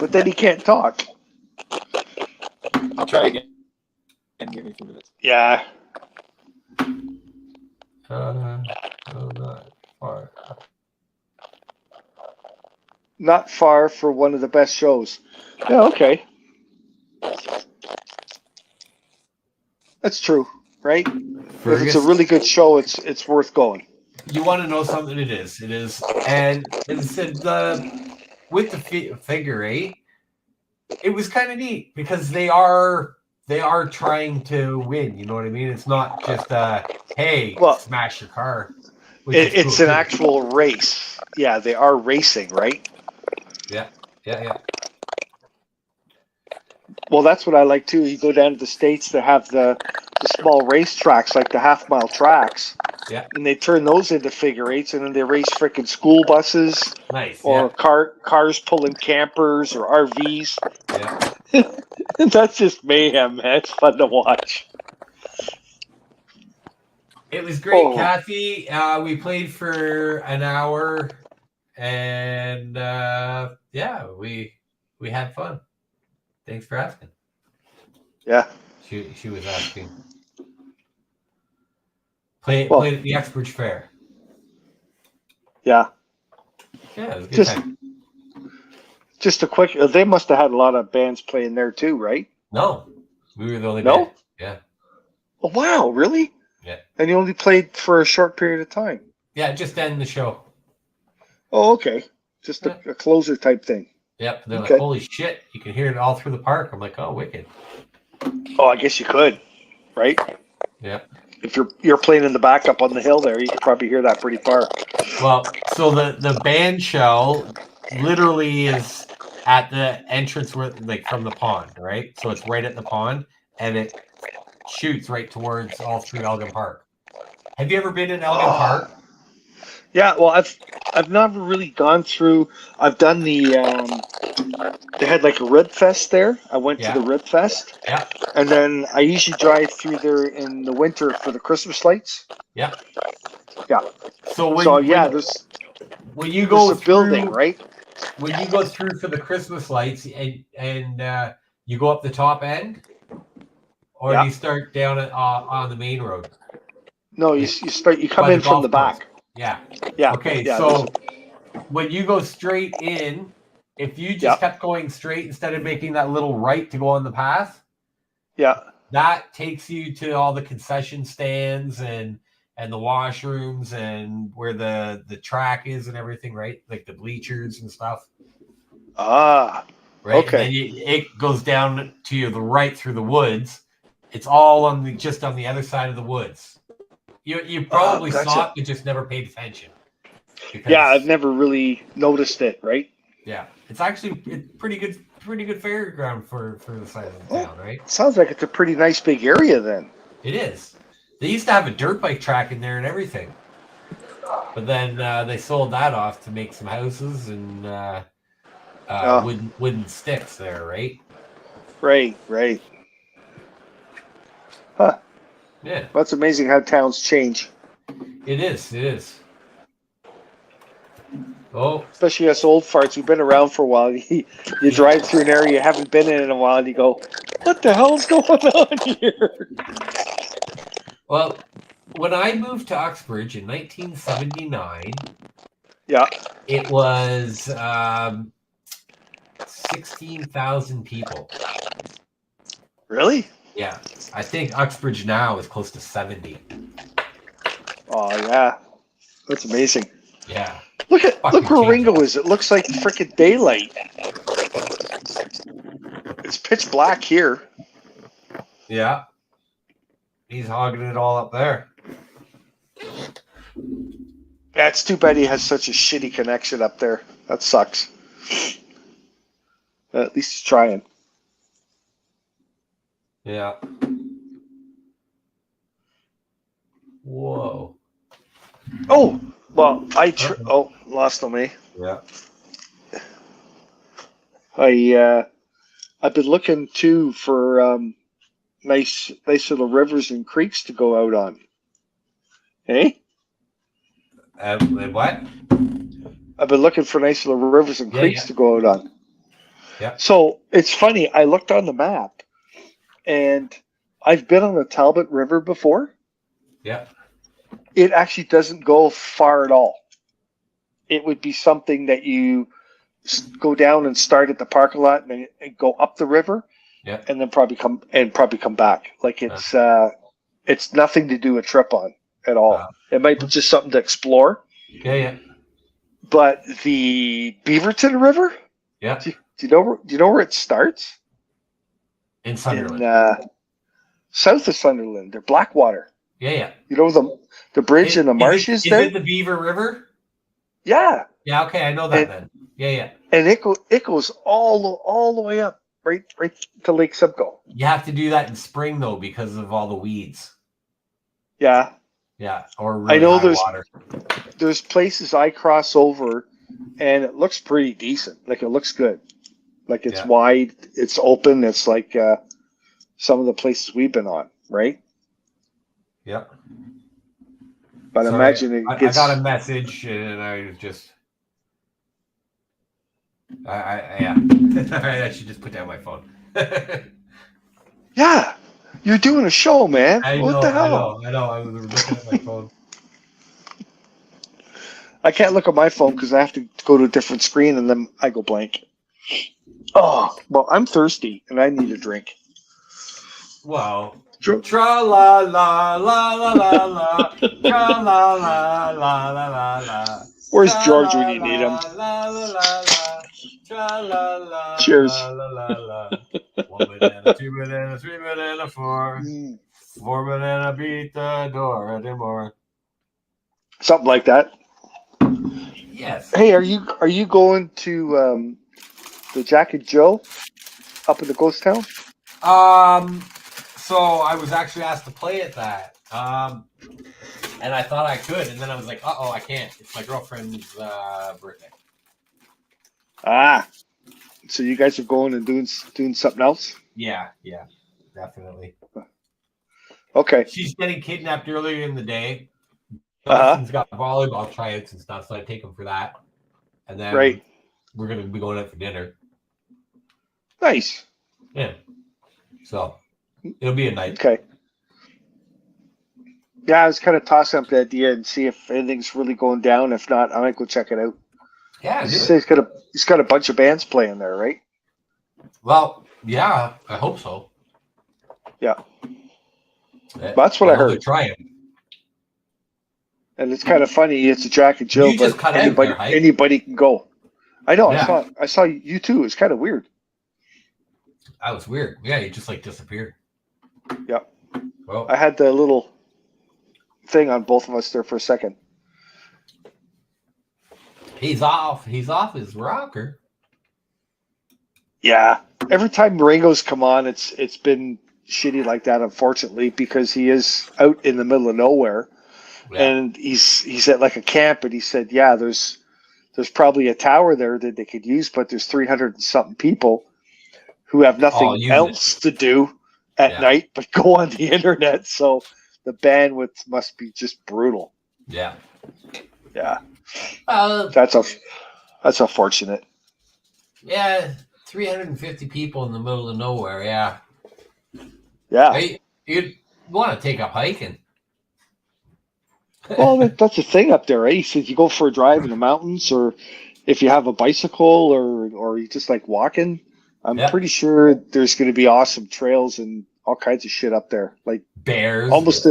But then he can't talk. I'll try again. And give me a few minutes. Yeah. Not far for one of the best shows. Yeah, okay. That's true, right? Fergus, if it's a really good show, it's worth going. You want to know something? It is. And it said with the figure 8, it was kind of neat because they are trying to win. You know what I mean? It's not just hey, smash your car. It's an actual race. Yeah, they are racing, right? Yeah. Well, that's what I like too. You go down to the States to have the small race tracks, like the half-mile tracks. Yeah. And they turn those into figure 8s, and then they race freaking school buses. Nice. Or cars pulling campers or RVs. Yeah. That's just mayhem, man. It's fun to watch. It was great, Kathy. We played for an hour, and we had fun. Thanks for asking. Yeah. She was asking. Played at the Uxbridge Fair. Yeah. Yeah, it was a good time. Just a quick. They must have had a lot of bands playing there too, right? No, we were the only band. Yeah. Oh wow! Really? Yeah. And you only played for a short period of time. Yeah, just end the show. Oh, okay. Just a closer type thing. Yep. They're like, holy shit! You can hear it all through the park. I'm like, oh, wicked. Oh, I guess you could, right? Yeah. If you're playing in the back up on the hill there, you could probably hear that pretty far. Well, so the band show literally is at the entrance from the pond, right? So it's right at the pond, and it shoots right towards all through Elgin Park. Have you ever been in Elgin Park? Yeah, well, I've never really gone through. I've done the. They had like a Rib Fest there. I went to the Rib Fest. Yeah. And then I usually drive through there in the winter for the Christmas lights. Yeah. Yeah. So when you go through building, right? When you go through for the Christmas lights and you go up the top end, or do you start down on the main road? No, you come in from the back. Yeah. Yeah. Okay, so when you go straight in, if you just kept going straight instead of making that little right to go on the path, that takes you to all the concession stands and the washrooms and where the track is and everything, right? Like the bleachers and stuff. Ah. Right. Okay. And then it goes down to the right through the woods. It's all just on the other side of the woods. You probably saw it, but just never paid attention. Yeah, I've never really noticed it, right? Yeah, it's actually pretty good fairground for the size of the town, right? Sounds like it's a pretty nice big area then. It is. They used to have a dirt bike track in there and everything, but then they sold that off to make some houses and wooden sticks there, right? Right. Huh. Yeah. That's amazing how towns change. It is. Oh. Especially us old farts who've been around for a while. You drive through an area you haven't been in a while and you go, what the hell's going on here? Well, when I moved to Uxbridge in 1979, it was 16,000 people. Really? Yeah. I think Uxbridge now is close to 70. Oh, yeah. That's amazing. Yeah. Look where Ringo is. It looks like freaking daylight. It's pitch black here. Yeah. He's hogging it all up there. Yeah, it's too bad he has such a shitty connection up there. That sucks. At least he's trying. Yeah. Whoa. Oh, well, lost on me. Yeah. I've been looking too for nice little rivers and creeks to go out on. Hey? What? I've been looking for nice little rivers and creeks Yeah. to go out on. Yeah. So it's funny. I looked on the map, and I've been on the Talbot River before. Yeah. It actually doesn't go far at all. It would be something that you go down and start at the parking lot and go up the river, Yeah. and then probably come back. Like it's nothing to do a trip on at all. It might be just something to explore. Yeah. But the Beaverton River, Yeah. do you know where it starts? In Sunderland. In south of Sunderland, or Blackwater. Yeah. You know the bridge in the marshes there? Is it the Beaver River? Yeah. Yeah, okay, I know that then. Yeah. And it goes all the way up, right to Lake Simcoe. You have to do that in spring though because of all the weeds. Yeah. Yeah, or really I know high water. There's places I cross over, and it looks pretty decent. Like it looks good. Like it's wide, it's open. It's like some of the places we've been on, right? Yep. But Sorry, imagine I got a message and I just I should just put down my phone. Yeah, you're doing a show, man. What the hell? I know. I was looking at my phone. I can't look at my phone because I have to go to a different screen and then I go blank. Oh, well, I'm thirsty and I need a drink. Wow. Tra la la la la la la. Tra la la la la la la. Where's George when you need him? La la la la. Tra la la. Cheers. La la la. 1 banana, 2 banana, 3 banana, 4. 4 banana beat the door anymore. Something like that. Yes. Hey, are you going to the Jack and Joe up in the ghost town? So I was actually asked to play at that. And I thought I could, and then I was like, I can't. It's my girlfriend's birthday. Ah. So you guys are going and doing something else? Yeah, definitely. Okay. She's getting kidnapped earlier in the day. Dawson's got volleyball tryouts and stuff, so I take him for that. And then we're going to be going out for dinner. Nice. Yeah. So it'll be a night. Okay. Yeah, I was kind of tossing up the idea and see if anything's really going down. If not, I might go check it out. Yeah, he's got a bunch of bands playing there, right? Well, yeah, I hope so. Yeah. That's what I heard. They're trying. And it's kind of funny. It's a Jack and Jill, but anybody can go. I know. Yeah. I saw you too. It's kind of weird. That was weird. Yeah, you just like disappeared. Yeah. Well, I had the little thing on both of us there for a second. He's off his rocker. Yeah. Every time Ringo's come on, it's been shitty like that, unfortunately, because he is out in the middle of nowhere. Yeah. And he's at like a camp, and he said, yeah, there's probably a tower there that they could use, but there's 300 and something people who have nothing else to do at night but go on the internet. So the bandwidth must be just brutal. Yeah. Yeah. That's unfortunate. Yeah, 350 people in the middle of nowhere. Yeah. Yeah. You'd want to take up hiking. Well, that's the thing up there, right? He says you go for a drive in the mountains, or if you have a bicycle, or you just like walking. I'm pretty sure there's going to be awesome trails and all kinds of shit up there, like bears, almost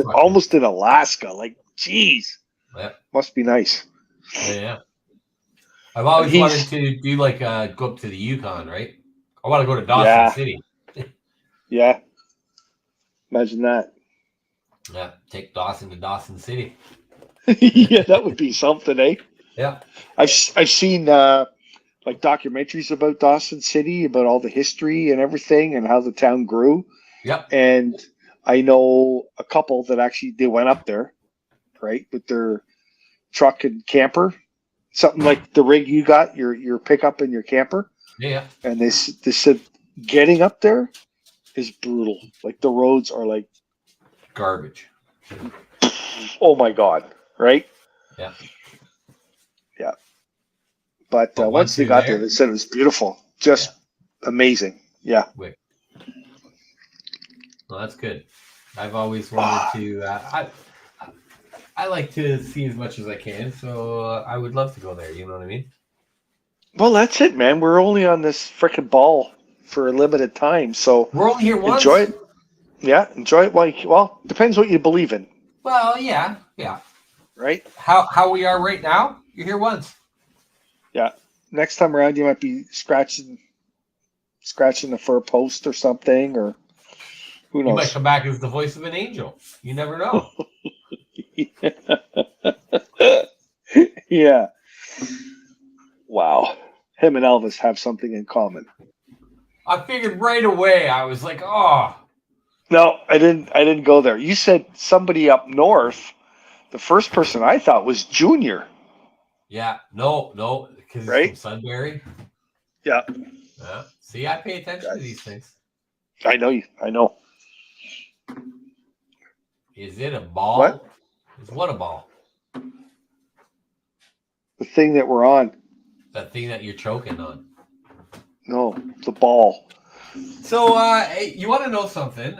in Alaska. Like, geez, must be nice. Yeah. I've always wanted to do like go up to the Yukon, right? I want to go to Dawson City. Yeah. Imagine that. Yeah, take Dawson to Dawson City. Yeah, that would be something, eh? Yeah. I've seen like documentaries about Dawson City, about all the history and everything, and how the town grew. Yep. And I know a couple that actually they went up there, right, with their truck and camper, something like the rig you got, your pickup and your camper. Yeah. And they said getting up there is brutal. Like the roads are like Garbage. oh my god, right? Yeah. Yeah. But But once they you're got there, they said it was beautiful, just amazing. Yeah. Wait. Well, that's good. I've always wanted to. I like to see as much as I can, so I would love to go there. You know what I mean? Well, that's it, man. We're only on this frickin' ball for a limited time, so We're only here once. enjoy it. Yeah, enjoy it. Well, depends what you believe in, Well, yeah. right? How we are right now? You're here once. Yeah. Next time around, you might be scratching the fur post or something, or who You might knows? come back as the voice of an angel. You never know. Yeah. Wow. Him and Elvis have something in common. I figured right away. I was like, oh. No, I didn't go there. You said somebody up north. The first person I thought was Junior. Yeah. No. Because he's Right? from Sunbury. Yeah. See, I pay attention to these things. I know. Is it a ball? What? Is what a ball? The thing that we're on. That thing that you're choking on. No, the ball. So, you want to know something?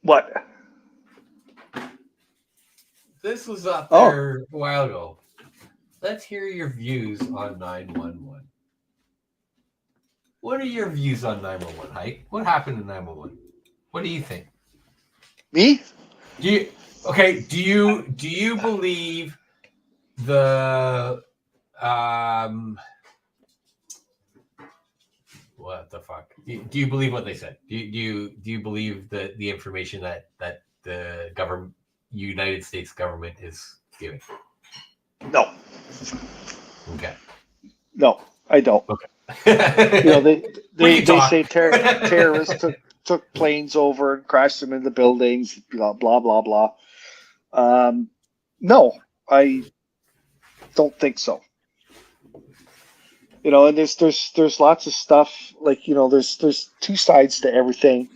What? This was up there a while ago. Let's hear your views on 911. What are your views on 911, Hike? What happened in 911? What do you think? Me? Do you believe the what the fuck? Do you believe what they said? Do you believe the information that the United States government is giving? No. Okay. No, I don't. Okay. They say terrorists took planes over and crashed them into buildings, blah blah blah blah. No, I don't think so. And there's lots of stuff, like, there's two sides to everything.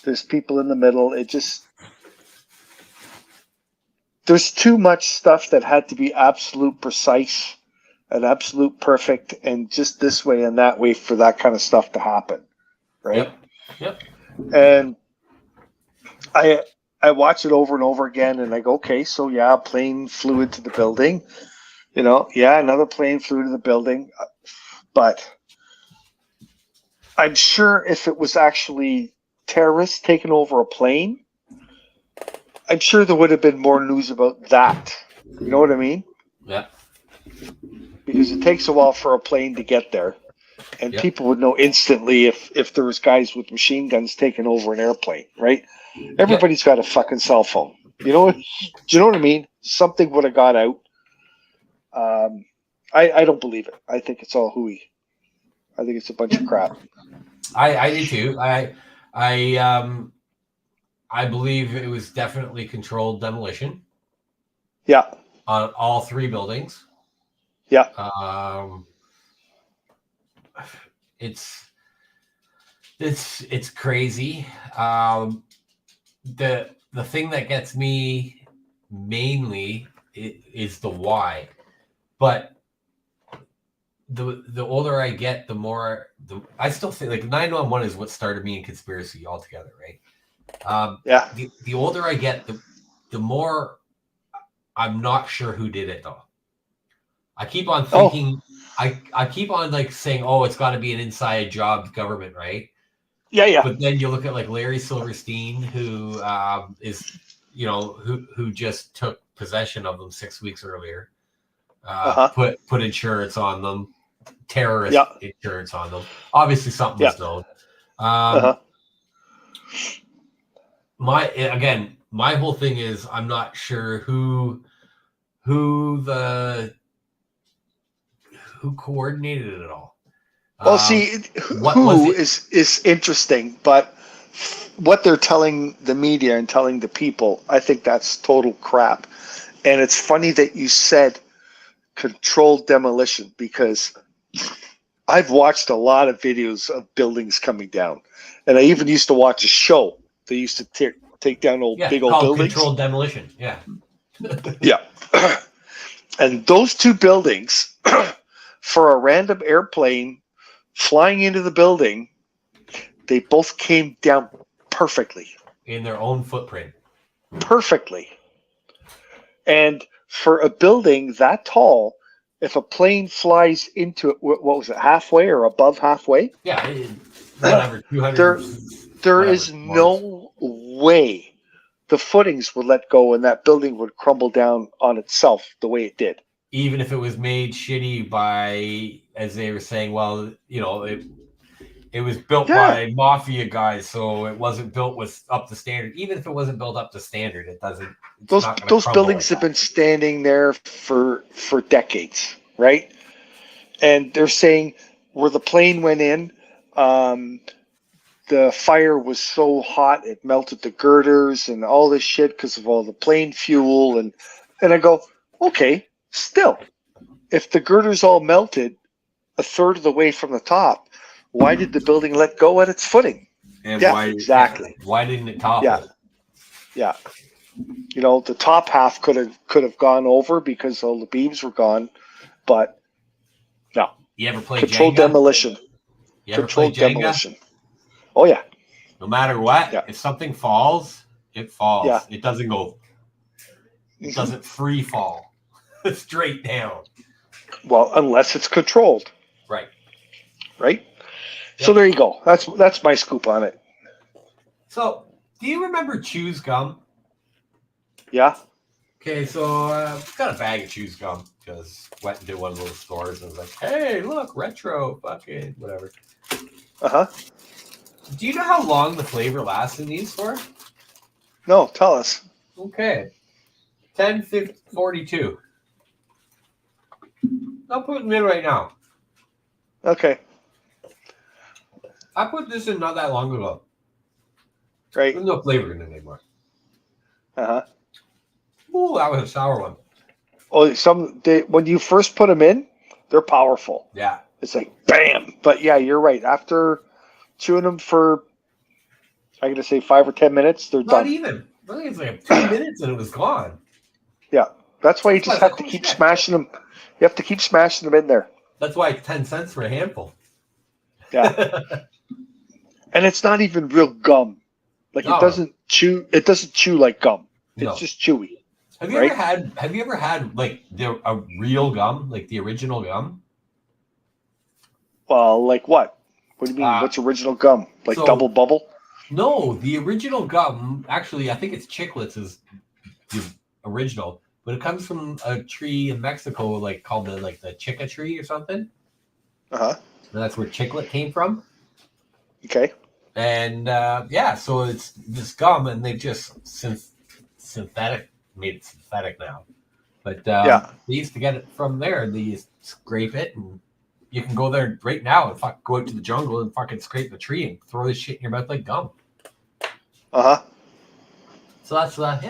There's people in the middle. There's too much stuff that had to be absolute precise and absolute perfect and just this way and that way for that kind of stuff to happen, right? Yep. And I watch it over and over again, and I go, okay, so yeah, a plane flew into the building. Another plane flew into the building. But I'm sure if it was actually terrorists taking over a plane, I'm sure there would have been more news about that. You know what I mean? Yeah. Because it takes a while for a plane to get there. And people would know instantly if there was guys with machine guns taking over an airplane, right? Everybody's got a fucking cell phone. Do you know what I mean? Something would have got out. I don't believe it. I think it's all hooey. I think it's a bunch of crap. I do too. I believe it was definitely controlled demolition. Yeah. On all three buildings. Yeah. It's crazy. The thing that gets me mainly is the why, but the older I get, the more I still think like 911 is what started me in conspiracy altogether, right? The older I get, the more I'm not sure who did it though. I keep on thinking, I keep on like saying, oh, it's got to be an inside job government, right? Yeah. But then you look at like Larry Silverstein, who is, who just took possession of them 6 weeks earlier, put insurance on them, terrorist insurance on them. Obviously, something was known. My whole thing is I'm not sure who who coordinated it all. Well, see, What was who it? is interesting, but what they're telling the media and telling the people, I think that's total crap. And it's funny that you said controlled demolition, because I've watched a lot of videos of buildings coming down, and I even used to watch a show. They used to take down big old called buildings. Controlled Demolition. Yeah. Yeah. And those two buildings, for a random airplane flying into the building, they both came down perfectly. In their own footprint. Perfectly. And for a building that tall, if a plane flies into it, what was it, halfway or above halfway? Yeah, whatever, 200. There is no way the footings would let go and that building would crumble down on itself the way it did. Even if it was made shitty by, as they were saying, well, it was built by mafia guys, so it wasn't built up to standard. Even if it wasn't built up to standard, it doesn't. Those buildings have been standing there for decades, right? And they're saying where the plane went in, the fire was so hot it melted the girders and all this shit because of all the plane fuel. And I go, okay, still, if the girders all melted a third of the way from the top, why did the building let go at its footing? And exactly. Why didn't it topple? Yeah. The top half could have gone over because all the beams were gone, but no. You ever play Controlled Jenga? demolition? You ever play Jenga? Demolition. Oh yeah. No matter what, if something falls, it falls. Yeah. It doesn't go. It doesn't free fall straight down. Well, unless it's controlled. Right. Right. Yep. So there you go. That's my scoop on it. So, do you remember Chew's gum? Yeah. Okay, so got a bag of Chew's gum because went into one of those stores and was like, "Hey, look, retro, fucking whatever." Do you know how long the flavor lasts in these for? No, tell us. Okay, 10-42. I'll put them in right now. Okay. I put this in not that long ago. Right. There's no flavor in it anymore. Ooh, that was a sour one. Oh, when you first put them in, they're powerful. Yeah. It's like bam. But yeah, you're right. After chewing them for, I'm gonna say 5 or 10 minutes, they're done. Not even. I think it's like 2 minutes and it was gone. Yeah. That's why you just have to keep smashing them. You have to keep smashing them in there. That's why it's 10 cents for a handful. Yeah. And it's not even real gum. Like it doesn't chew like gum. It's just chewy. Have you ever had like a real gum, like the original gum? Well, like what? What do you mean? What's original gum? Like Double Bubble? No, the original gum, actually I think it's Chiclets is the original, but it comes from a tree in Mexico like called the chica tree or something. And that's where Chiclet came from. Okay. And so it's this gum, and they've just made it synthetic now. But they used to get it from there. They used to scrape it, and you can go there right now and go out to the jungle and fucking scrape the tree and throw this shit in your mouth like gum. So that's that's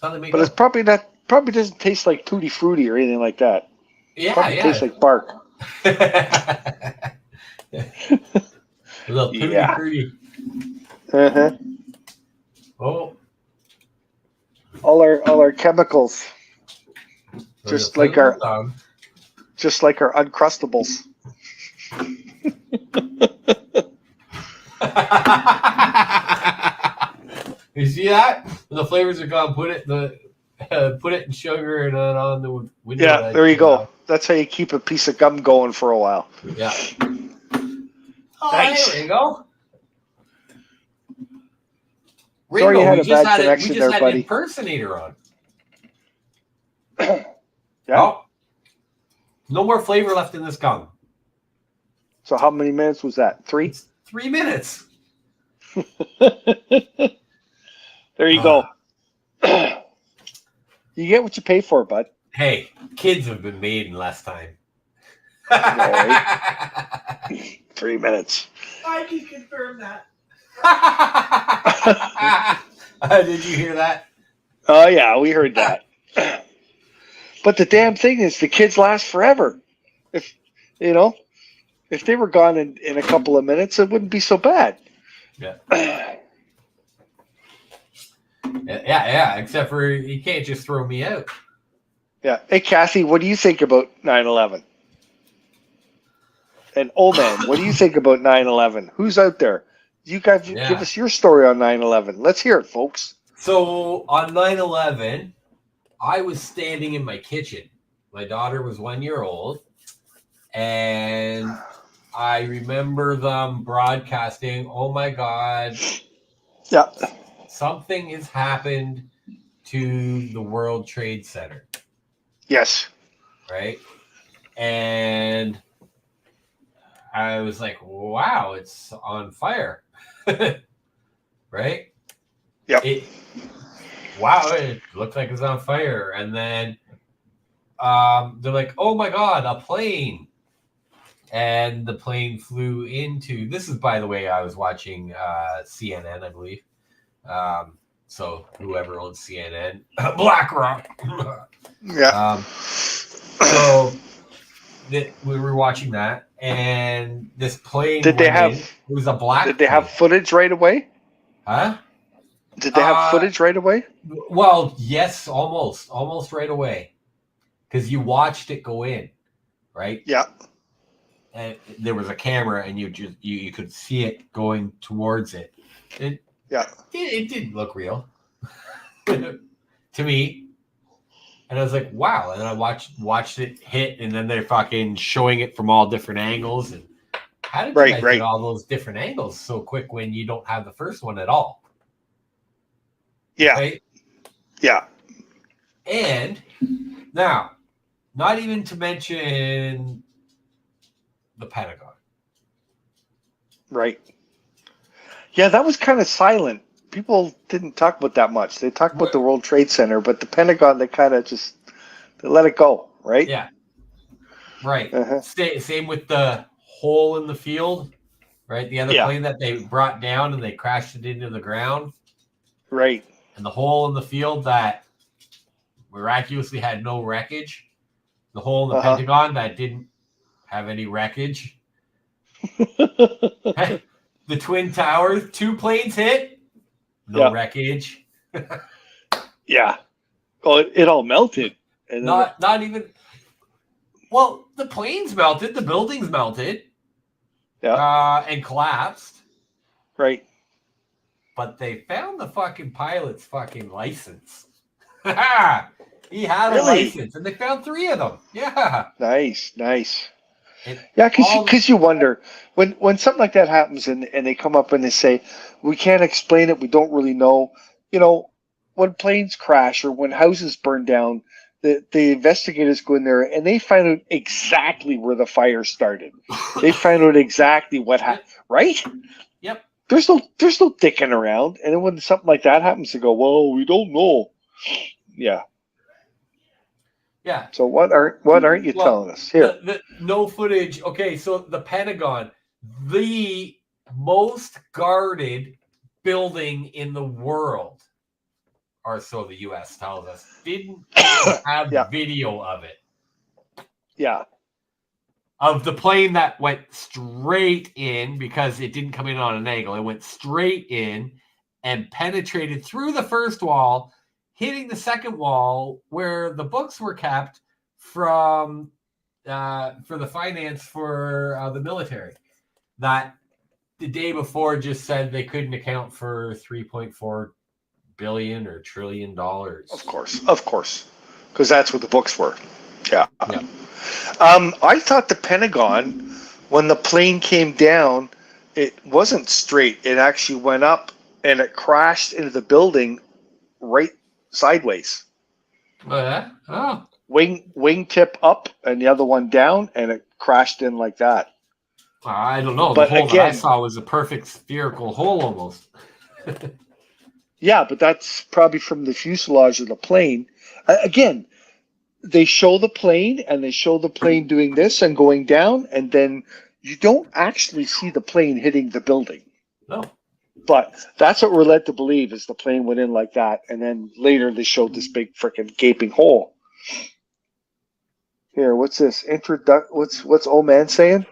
how they make. But it's probably doesn't taste like Tutti Frutti or anything like that. Yeah, probably tastes like bark. A little Tutti Frutti. Oh. All our chemicals. Just like our Uncrustables. You see that? The flavors are gone. Put it in sugar and then on the window. Yeah, there you go. That's how you keep a piece of gum going for a while. Yeah. Oh, nice. There you go. Sorry you had a bad connection we just there, had buddy. An impersonator on. Yeah. Oh, no more flavor left in this gum. So how many minutes was that? 3? It's 3 minutes. There you go. You get what you pay for, bud. Hey, kids have been made in less time. Right. 3 minutes. I can confirm that. Did you hear that? Oh, yeah, we heard that. But the damn thing is, the kids last forever. If you know, if they were gone in a couple of minutes, it wouldn't be so bad. Yeah. Yeah. Except for you can't just throw me out. Yeah. Hey, Kathy, what do you think about 9/11? And old man, what do you think about 9/11? Who's out there? You guys give us your story on 9/11. Let's hear it, folks. So on 9/11, I was standing in my kitchen. My daughter was 1 year old, and I remember them broadcasting, "Oh my God, Yeah. something has happened to the World Trade Center." Yes. Right? And I was like, wow, it's on fire. Right? Yep. Wow, it looks like it's on fire. And then they're like, oh my God, a plane. And the plane flew into, this is, by the way, I was watching CNN, I believe. So whoever owns CNN, BlackRock. Yeah. So we were watching that, and this plane. Did they have? It was a black. Did they have footage right away? Huh? Did they have footage right away? Well, yes, almost right away, because you watched it go in, right? Yeah. And there was a camera, and you could see it going towards it. It didn't look real to me. And I was like, wow. And then I watched it hit, and then they're fucking showing it from all different angles. And how did you guys get all those different angles so quick when you don't have the first one at all? Yeah. Right? Yeah. And now, not even to mention the Pentagon. Right. Yeah, that was kind of silent. People didn't talk about that much. They talked about the World Trade Center, but the Pentagon, they kind of just let it go, right? Yeah. Right. Same with the hole in the field, right? The other plane that they brought down and they crashed it into the ground. Right. And the hole in the field that miraculously had no wreckage. The hole in the Pentagon that didn't have any wreckage. The Twin Towers, 2 planes hit. No wreckage. Yeah. Well, it all melted. And not even. Well, the planes melted. The buildings melted. Yeah. And collapsed. Right. But they found the fucking pilot's fucking license. He had a license, and they found 3 of them. Yeah. Nice. Yeah, because you wonder when something like that happens and they come up and they say, we can't explain it, we don't really know. You know, when planes crash or when houses burn down, the investigators go in there and they find out exactly where the fire started. They find out exactly what happened, right? Yep. There's no dicking around. And then when something like that happens, they go, well, we don't know. Yeah. Yeah. So what aren't you telling us here? No footage. Okay, so the Pentagon, the most guarded building in the world, or so the U.S. tells us, didn't have video of it. Yeah. Of the plane that went straight in, because it didn't come in on an angle. It went straight in and penetrated through the first wall, hitting the second wall where the books were kept from for the finance for the military. That the day before just said they couldn't account for $3.4 billion or $1 trillion. Of course, because that's what the books were. Yeah. I thought the Pentagon, when the plane came down, it wasn't straight. It actually went up and it crashed into the building right sideways. Oh. Wingtip up and the other one down, and it crashed in like that. I don't know. But the hole again, that I saw was a perfect spherical hole almost. Yeah, but that's probably from the fuselage of the plane. Again, they show the plane and they show the plane doing this and going down, and then you don't actually see the plane hitting the building. No. But that's what we're led to believe, is the plane went in like that, and then later they showed this big freaking gaping hole. Here, what's this? What's old man saying?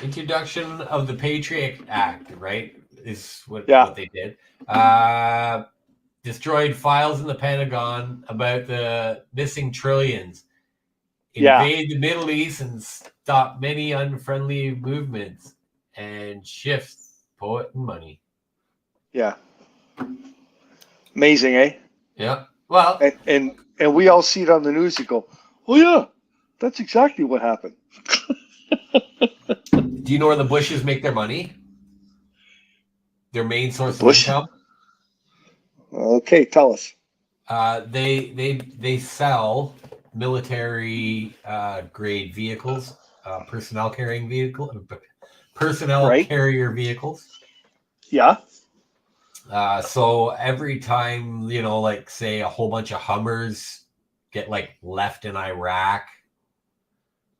Introduction of the Patriot Act, right? Is what they did. Destroyed files in the Pentagon about the missing trillions. Invade the Middle East and stop many unfriendly movements and shift poet and money. Yeah. Amazing, eh? Yeah. Well, and we all see it on the news. You go, oh yeah, that's exactly what happened. Do you know where the Bushes make their money? Their main source of income? Okay, tell us. They sell military grade vehicles, personnel carrier vehicles. Yeah. So every time, like say a whole bunch of Hummers get like left in Iraq,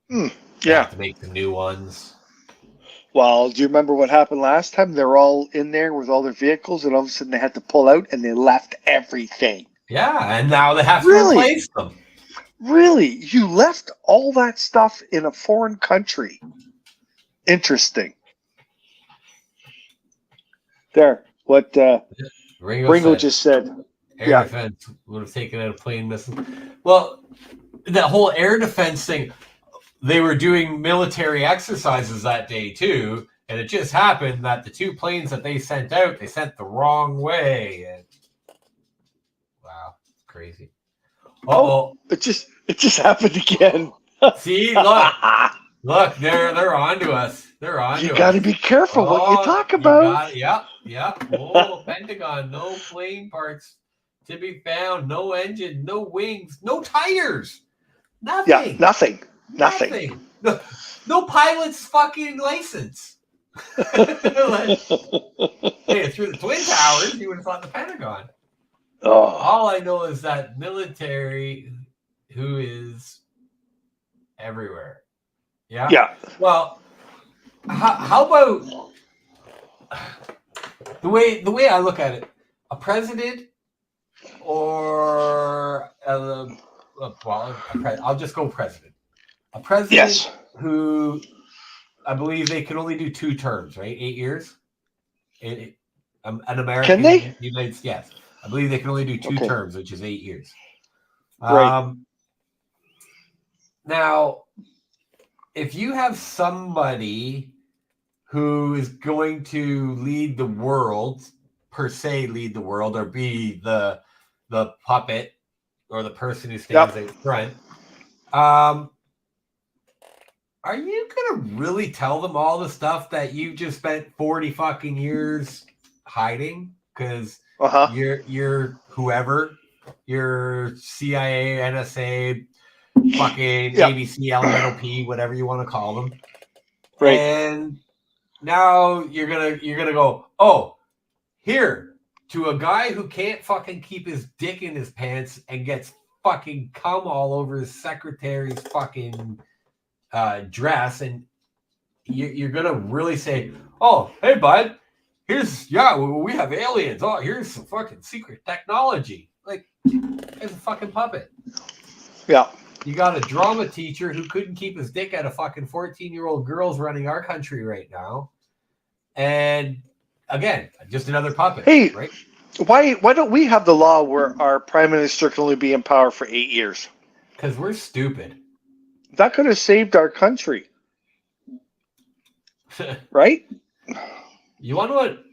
they have to make the new ones. Well, do you remember what happened last time? They were all in there with all their vehicles, and all of a sudden they had to pull out, and they left everything. Yeah, and now they have to replace them. Really? You left all that stuff in a foreign country? Interesting. There. What Ringo just said. Air defense would have taken out a plane missile. Well, that whole air defense thing, they were doing military exercises that day too, and it just happened that the two planes that they sent out, they sent the wrong way. And wow, it's crazy. Oh, it just happened again. See, look, they're on to us. They're on to us. You got to be careful what you talk about. Yeah. Oh, Pentagon, no plane parts to be found, no engine, no wings, no tires, nothing. Yeah, nothing. No pilot's fucking license. Hey, through the Twin Towers, you would have thought the Pentagon. Oh. All I know is that military who is everywhere. Yeah. Yeah. Well, how about the way I look at it? A president or I'll just go president. A president who I believe they can only do 2 terms, right? 8 years. An American. Can they? United States. Yes. I believe they can only do 2 terms, which is 8 years. Right. Now, if you have somebody who is going to lead the world, per se lead the world, or be the puppet or the person who stands out front, are you going to really tell them all the stuff that you just spent 40 fucking years hiding? Because you're whoever, you're CIA, NSA, fucking ABC, Elemental P, whatever you want to call them. Right. And now you're gonna go, oh, here, to a guy who can't fucking keep his dick in his pants and gets fucking cum all over his secretary's fucking dress, and you're gonna really say, oh, hey bud, we have aliens. Oh, here's some fucking secret technology. Like, it's a fucking puppet. Yeah. You got a drama teacher who couldn't keep his dick out of fucking 14-year-old girls running our country right now. And again, just another puppet. Hey, right? Why don't we have the law where our prime minister can only be in power for 8 years? Because we're stupid. That could have saved our country. Right? You want to know what?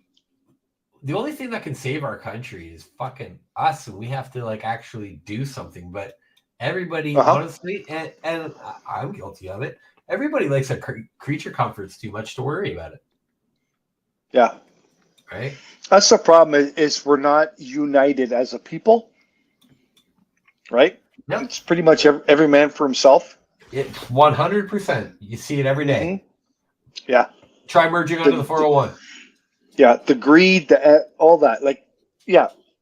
The only thing that can save our country is fucking us, and we have to like actually do something. But everybody, honestly, and I'm guilty of it, everybody likes their creature comforts too much to worry about it. Yeah. Right? That's the problem, is we're not united as a people. Right? Yep. It's pretty much every man for himself. It's 100%. You see it every day. Mm-hmm. Yeah. Try merging onto the 401. The greed, all that. Like,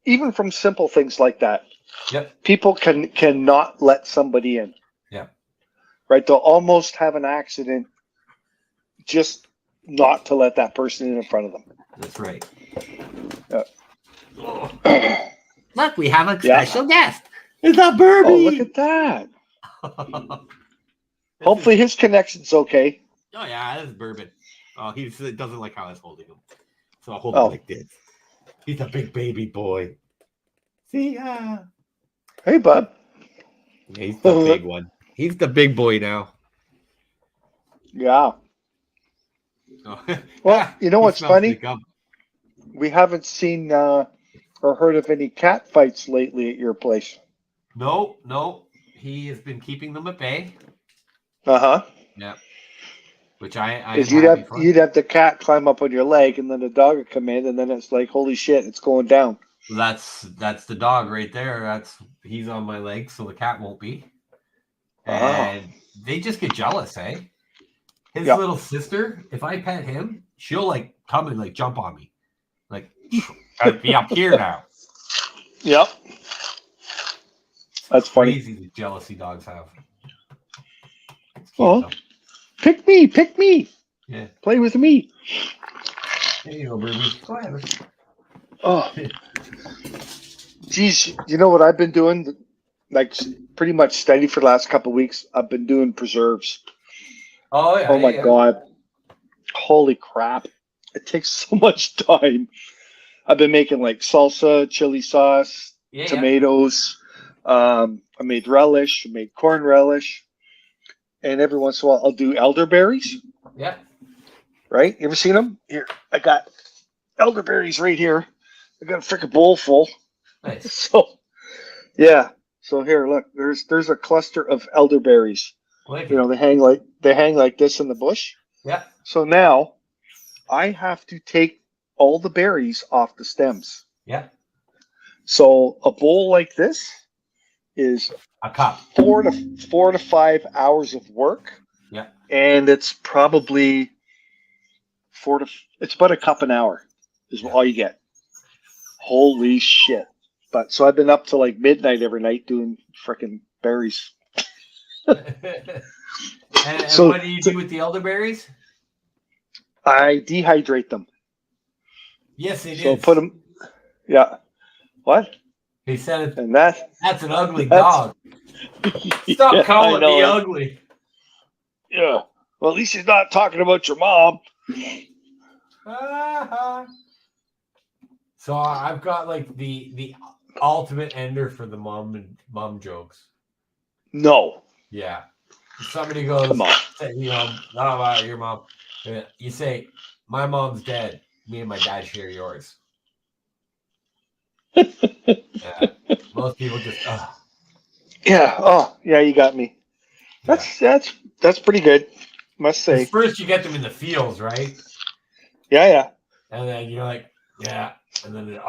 even from simple things like that. Yep. People cannot let somebody in. Yeah. Right? They'll almost have an accident just not to let that person in front of them. That's right. Yeah. Look, we have a Yeah. special guest. It's a Burby. Oh, look at that. Hopefully his connection's okay. Oh yeah, this is Bourbon. Oh, he doesn't like how I was holding him, so I'll hold Oh. him like this. He's a big baby boy. See ya. Hey, bud. Yeah, he's the big one. He's the big boy now. Yeah. Oh. Well, you know He what's smells funny? like gum. We haven't seen or heard of any cat fights lately at your place. No. He has been keeping them at bay. Uh-huh. Yeah. Which I am Because happy for. you'd have the cat climb up on your leg, and then the dog would come in, and then it's like, holy shit, it's going down. That's the dog right there. He's on my leg, so the cat won't be. And they just get jealous, eh? His little sister, if I pet him, she'll like come and like jump on me. Like, I'd be up here now. Yep. That's funny. Crazy the jealousy dogs have. Well, pick me. Yeah. Play with me. There you go, Ruby. Go ahead. Oh. Geez, you know what I've been doing? Like pretty much steady for the last couple of weeks. I've been doing preserves. Oh yeah. Oh my God. Holy crap. It takes so much time. I've been making like salsa, chili sauce, tomatoes. I made relish, I made corn relish. And every once in a while I'll do elderberries. Yeah. Right? You ever seen them? Here, I got elderberries right here. I got a freaking bowl full. Nice. So yeah. So here, look, there's a cluster of elderberries. Like you know, they hang like this in the bush. Yeah. So now I have to take all the berries off the stems. Yeah. So a bowl like this is a cup. 4 to 5 hours of work. Yeah. And it's probably it's about a cup an hour is all you get. Holy shit. But so I've been up to like midnight every night doing freaking berries. and so, what do you do with the elderberries? I dehydrate them. Yes, it so is. Put them. Yeah. What? He said it. And that's an ugly dog. Stop calling me ugly. Yeah. Well, at least he's not talking about your mom. So I've got like the ultimate ender for the mom jokes. No. Yeah. If somebody goes, come on. You know, not about your mom. You say, my mom's dead. Me and my dad share yours. Most people just. Yeah. Oh, yeah. You got me. That's pretty good. Must say. First, you get them in the fields, right? Yeah. And then you're like, yeah, and then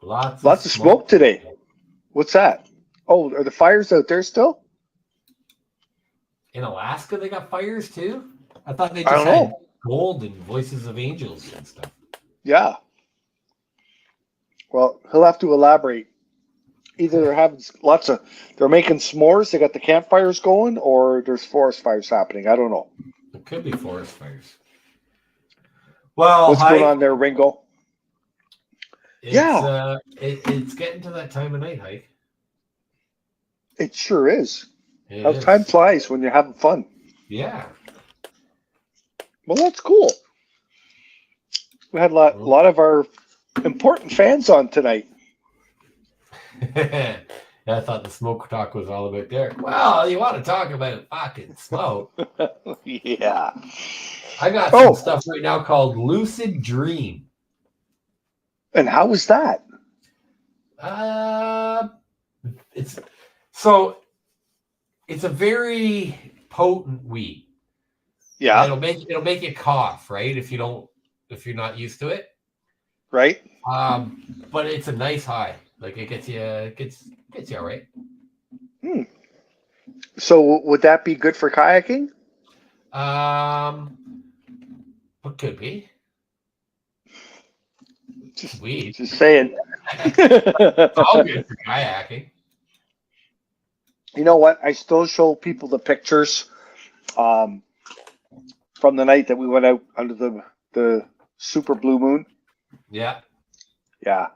Lots of smoke today. What's that? Oh, are the fires out there still? In Alaska, they got fires too? I thought they just had gold and voices of angels and stuff. Yeah. Well, he'll have to elaborate. Either they're having they're making s'mores, they got the campfires going, or there's forest fires happening. I don't know. It could be forest fires. Well, what's going on there, Ringo? It's getting to that time of night, Hike. It sure is. How time flies when you're having fun. Yeah. Well, that's cool. We had a lot of our important fans on tonight. I thought the smoke talk was all about there. Well, you want to talk about fucking smoke. Yeah. I got some stuff right now called Lucid Dream. And how was that? It's a very potent weed. Yeah. It'll make you cough, right? If you're not used to it. Right. But it's a nice high. Like it gets you all right. So would that be good for kayaking? It could be. Sweet. Just saying. All good for kayaking. You know what? I still show people the pictures from the night that we went out under the super blue moon. Yeah. Yeah,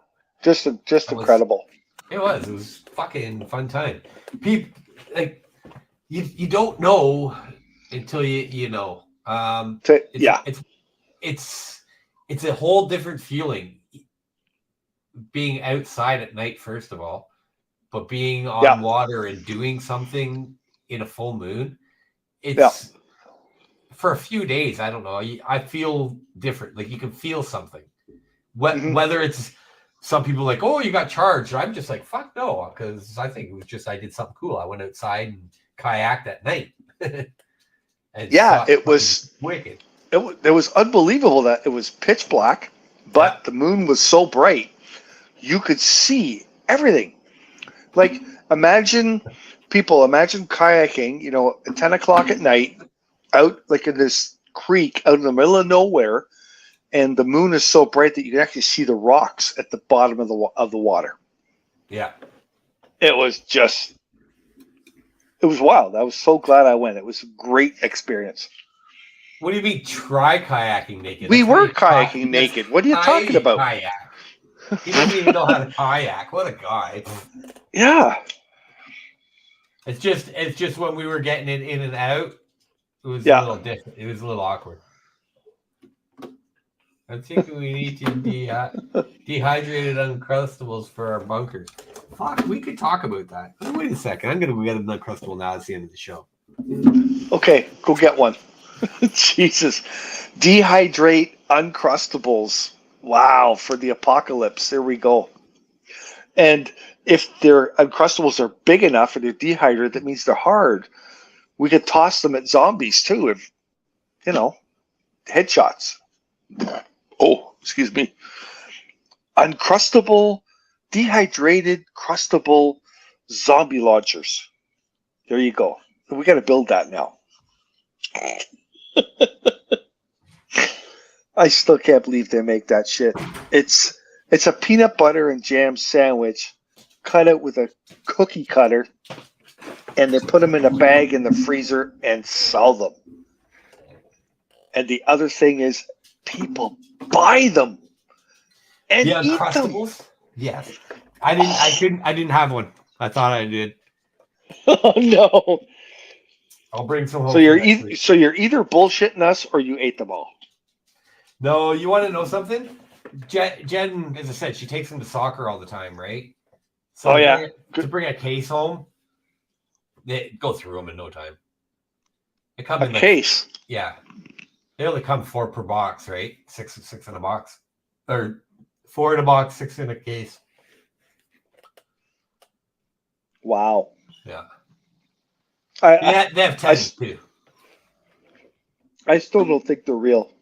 just incredible. It was fucking fun time. People like you don't know until you know. It's a whole different feeling being outside at night, first of all, but being on water and doing something in a full moon. It's for a few days. I don't know. I feel different. Like you can feel something. Whether it's some people like, oh, you got charged. I'm just like, fuck no, because I think it was just I did something cool. I went outside and kayaked at night. It was wicked. It was unbelievable that it was pitch black, but the moon was so bright you could see everything. Like imagine kayaking, at 10 o'clock at night, out like in this creek out in the middle of nowhere. And the moon is so bright that you can actually see the rocks at the bottom of the water. Yeah. It was wild. I was so glad I went. It was a great experience. What do you mean try kayaking naked? We were kayaking naked. What are you talking about? Kayak. He doesn't even know how to kayak. What a guy. Yeah. It's just when we were getting it in and out, it was a little different. It was a little awkward. I think we need to dehydrated Uncrustables for our bunkers. Fuck, we could talk about that. Wait a second. I'm going to get an Uncrustable now. It's the end of the show. Okay, go get one. Jesus. Dehydrate Uncrustables. Wow, for the apocalypse. There we go. And if their Uncrustables are big enough and they're dehydrated, that means they're hard. We could toss them at zombies too if, headshots. Oh, excuse me. Uncrustable, dehydrated, crustable zombie launchers. There you go. We got to build that now. I still can't believe they make that shit. It's a peanut butter and jam sandwich cut out with a cookie cutter, and they put them in a bag in the freezer and sell them. And the other thing is, people buy them and eat them. Yes. I didn't have one. I thought I did. Oh no. I'll bring some home. So you're either bullshitting us or you ate them all. No, you want to know something? Jen, as I said, she takes them to soccer all the time, right? So to bring a case home, they go through them in no time. They come in case. Yeah. They only come 4 per box, right? Six in a box. Or 4 in a box, 6 in a case. Wow. Yeah. They have 10 too. I still don't think they're real.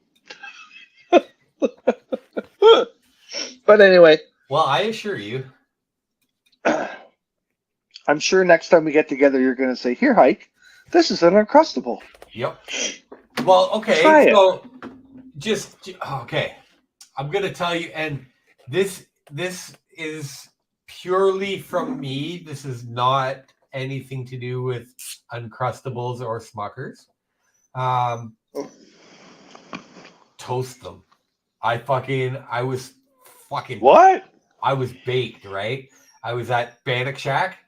But anyway. Well, I assure you. I'm sure next time we get together, you're going to say, here, Hike, this is an Uncrustable. Yep. Well, okay. Try so okay. I'm going to tell you, and this is purely from me. This is not anything to do with Uncrustables or Smuckers. Toast them. I was what? I was baked, right? I was at Bannock Shack,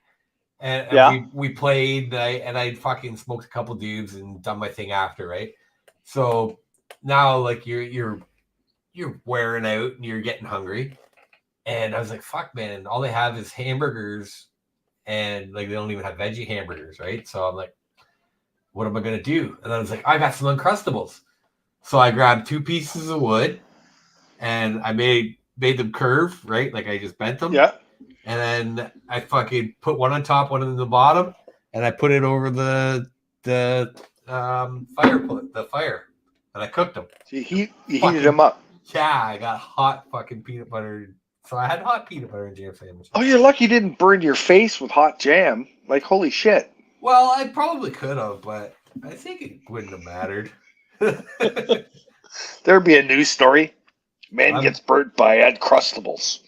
and we played, and I fucking smoked a couple dudes and done my thing after, right? So now, like you're wearing out and you're getting hungry, and I was like, fuck, man, all they have is hamburgers, and like they don't even have veggie hamburgers, right? So I'm like, what am I gonna do? And I was like, I got some Uncrustables. So I grabbed 2 pieces of wood, and I made them curve, right? Like I just bent them. Yeah. And then I fucking put one on top, one on the bottom, and I put it over the fire, and I cooked them. So you heated them up. Yeah, I got hot fucking peanut butter. So I had hot peanut butter and jam sandwiches. Oh, you're lucky you didn't burn your face with hot jam. Like, holy shit. Well, I probably could have, but I think it wouldn't have mattered. There'd be a news story. Man gets burnt by Uncrustables.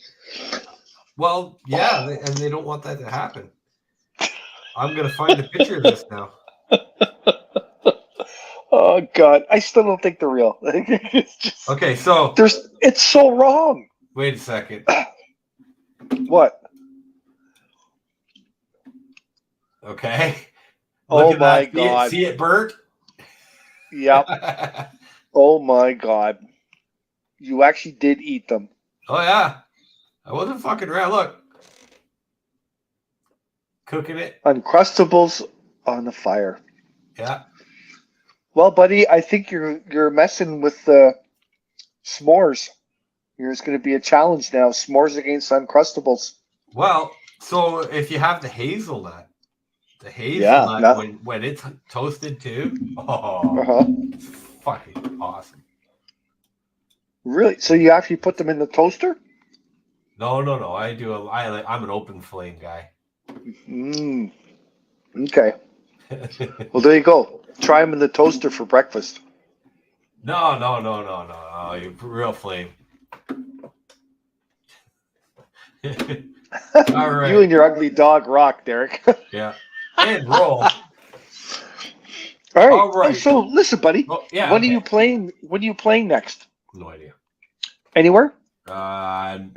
Well, yeah, and they don't want that to happen. I'm going to find a picture of this now. Oh God, I still don't think they're real. It's just, Okay, so it's so wrong. wait a second. What? Okay. Oh Look at my that. God. See it burnt? Yep. Oh my God. You actually did eat them. Oh yeah. I wasn't fucking around. Look. Cooking it. Uncrustables on the fire. Yeah. Well, buddy, I think you're messing with the s'mores. There's going to be a challenge now. S'mores against Uncrustables. Well, so if you have the hazelnut when it's toasted too, it's fucking awesome. Really? So you actually put them in the toaster? No. I'm an open flame guy. Okay. Well, there you go. Try them in the toaster for breakfast. No. You real flame. All right. You and your ugly dog rock, Derek. Yeah. And roll. All right. So listen, buddy. Oh, yeah. When are you playing? When are you playing next? No idea. Anywhere? No.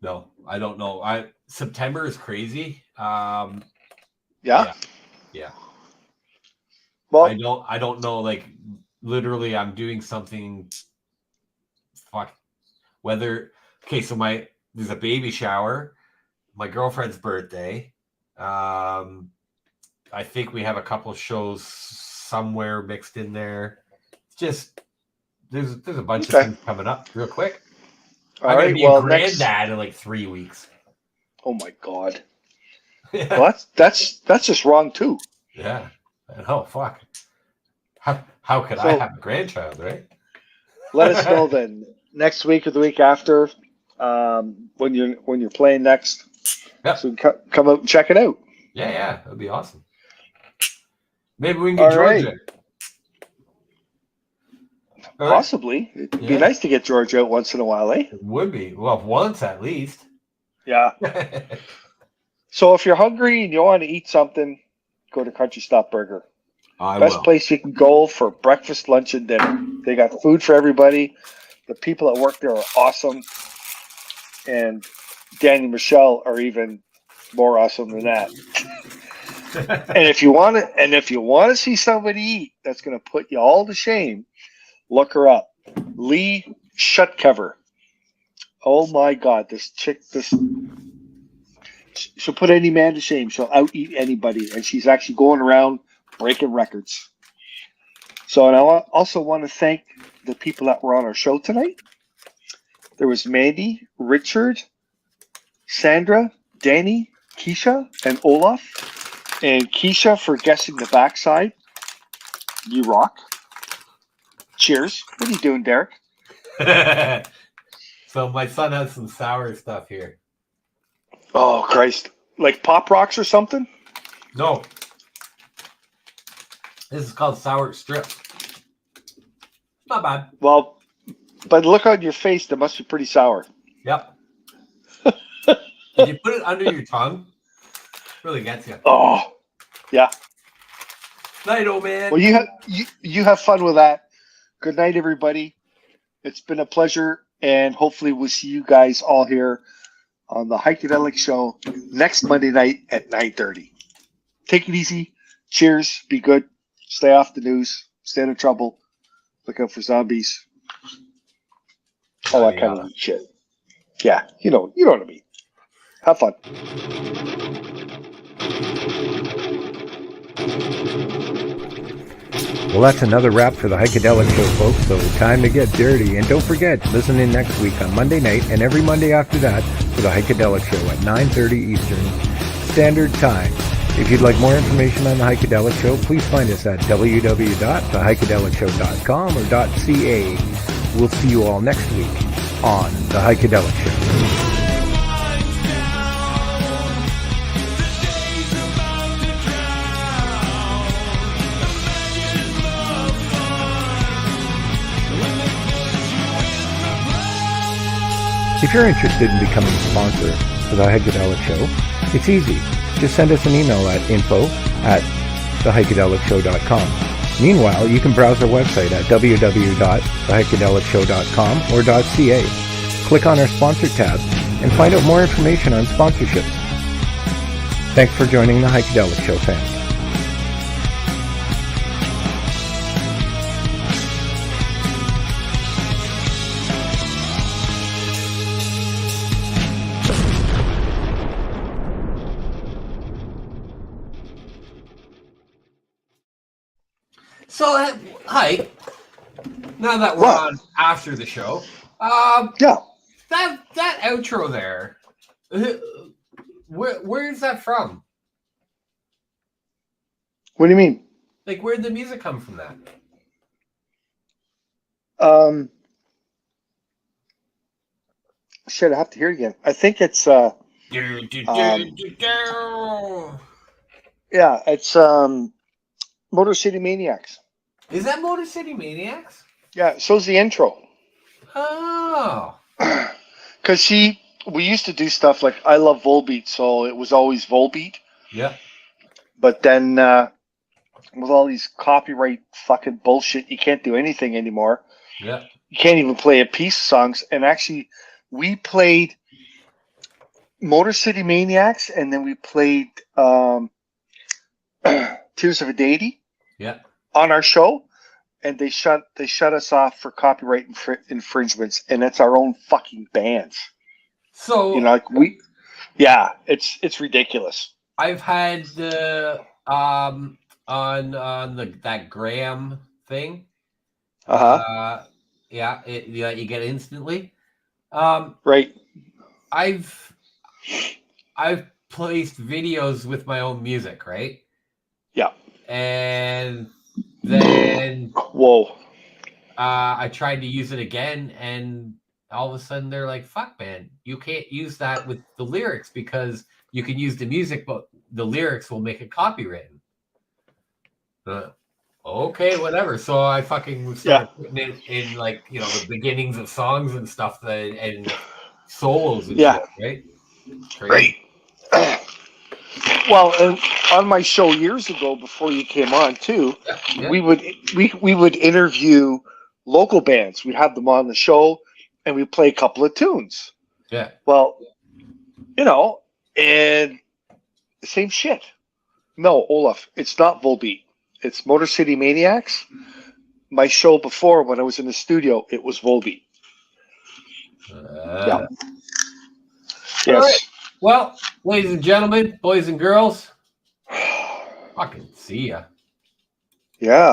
No, I don't know. September is crazy. Yeah. Well, I don't know. Like literally, I'm doing something. Fuck. Okay, so there's a baby shower, my girlfriend's birthday. I think we have a couple of shows somewhere mixed in there. Just there's a bunch of things coming up real quick. I'm gonna be a granddad in like 3 weeks. Oh my God. Well, that's just wrong too. Yeah. Oh fuck. How could I have a grandchild, right? Let us know then next week or the week after when you're playing next. Yep. So come out and check it out. Yeah, that'd be awesome. Maybe we can get Georgia. Right. Possibly. It'd be nice to get Georgia out once in a while, eh? It would be. Well, once at least. Yeah. So if you're hungry and you want to eat something, go to Country Stop Burger. Best place you can go for breakfast, lunch, and dinner. They got food for everybody. The people that work there are awesome. And Danny and Michelle are even more awesome than that. And if you want to see somebody eat that's going to put you all to shame, look her up. Lee Shutcover. Oh my God, she'll put any man to shame. She'll out-eat anybody, and she's actually going around breaking records. So, and I also want to thank the people that were on our show tonight. There was Mandy, Richard, Sandra, Danny, Keisha, and Olaf. And Keisha for guessing the backside. You rock. Cheers. What are you doing, Derek? So my son has some sour stuff here. Oh, Christ. Like Pop Rocks or something? No. This is called sour strip. Not bad. Well, but look on your face. That must be pretty sour. Yep. If you put it under your tongue, it really gets you. Oh, yeah. Night, old man. Well, you have fun with that. Good night, everybody. It's been a pleasure, and hopefully we'll see you guys all here on the Heikadelic Show next Monday night at 9:30. Take it easy. Cheers. Be good. Stay off the news. Stay out of trouble. Look out for zombies. All that kind of shit. Yeah, you know what I mean. Have fun. Well, that's another wrap for the Heikadelic Show, folks, so time to get dirty. And don't forget, listen in next week on Monday night and every Monday after that for the Heikadelic Show at 9:30 Eastern Standard Time. If you'd like more information on the Heikadelic Show, please find us at www.theheikedelicshow.com or .ca. We'll see you all next week on the Heikadelic Show. When If you're interested in becoming a sponsor for the Heikadelic Show, it's easy. Just send us an email at info@theheikadelicshow.com. Meanwhile, you can browse our website at www.theheikadelicshow.com or .ca. Click on our sponsor tab and find out more information on sponsorships. Thanks for joining the Heikadelic Show family. So, hi. Now that we're on after the show, Yeah. that outro there, where is that from? What do you mean? Like, where'd the music come from? That? Shit, I have to hear it again. I think it's yeah, it's Motor City Maniacs. Is that Motor City Maniacs? Yeah, so's the intro. Oh. Because we used to do stuff like I love Volbeat, so it was always Volbeat. Yeah. But then with all these copyright fucking bullshit, you can't do anything anymore. Yeah. You can't even play a piece of songs. And actually, we played Motor City Maniacs, and then we played Tears of a Deity. Yeah. On our show, and they shut us off for copyright infringements, and it's our own fucking bands. So like it's ridiculous. I've had the on that Graham thing. Yeah, you get instantly. Right. I've placed videos with my own music, right? Yeah. And then I tried to use it again, and all of a sudden they're like, "Fuck, man, you can't use that with the lyrics because you can use the music, but the lyrics will make it copywritten." Okay, whatever. So I fucking started putting it in like the beginnings of songs and stuff and solos and shit, right? Crazy. Right. Well, and on my show years ago, before you came on too, we would interview local bands. We'd have them on the show, and we'd play a couple of tunes. Yeah. Well, and same shit. No, Olaf, it's not Volbeat. It's Motor City Maniacs. My show before, when I was in the studio, it was Volbeat. Yeah. Yes. Right. Well, ladies and gentlemen, boys and girls, fucking see ya. Yeah.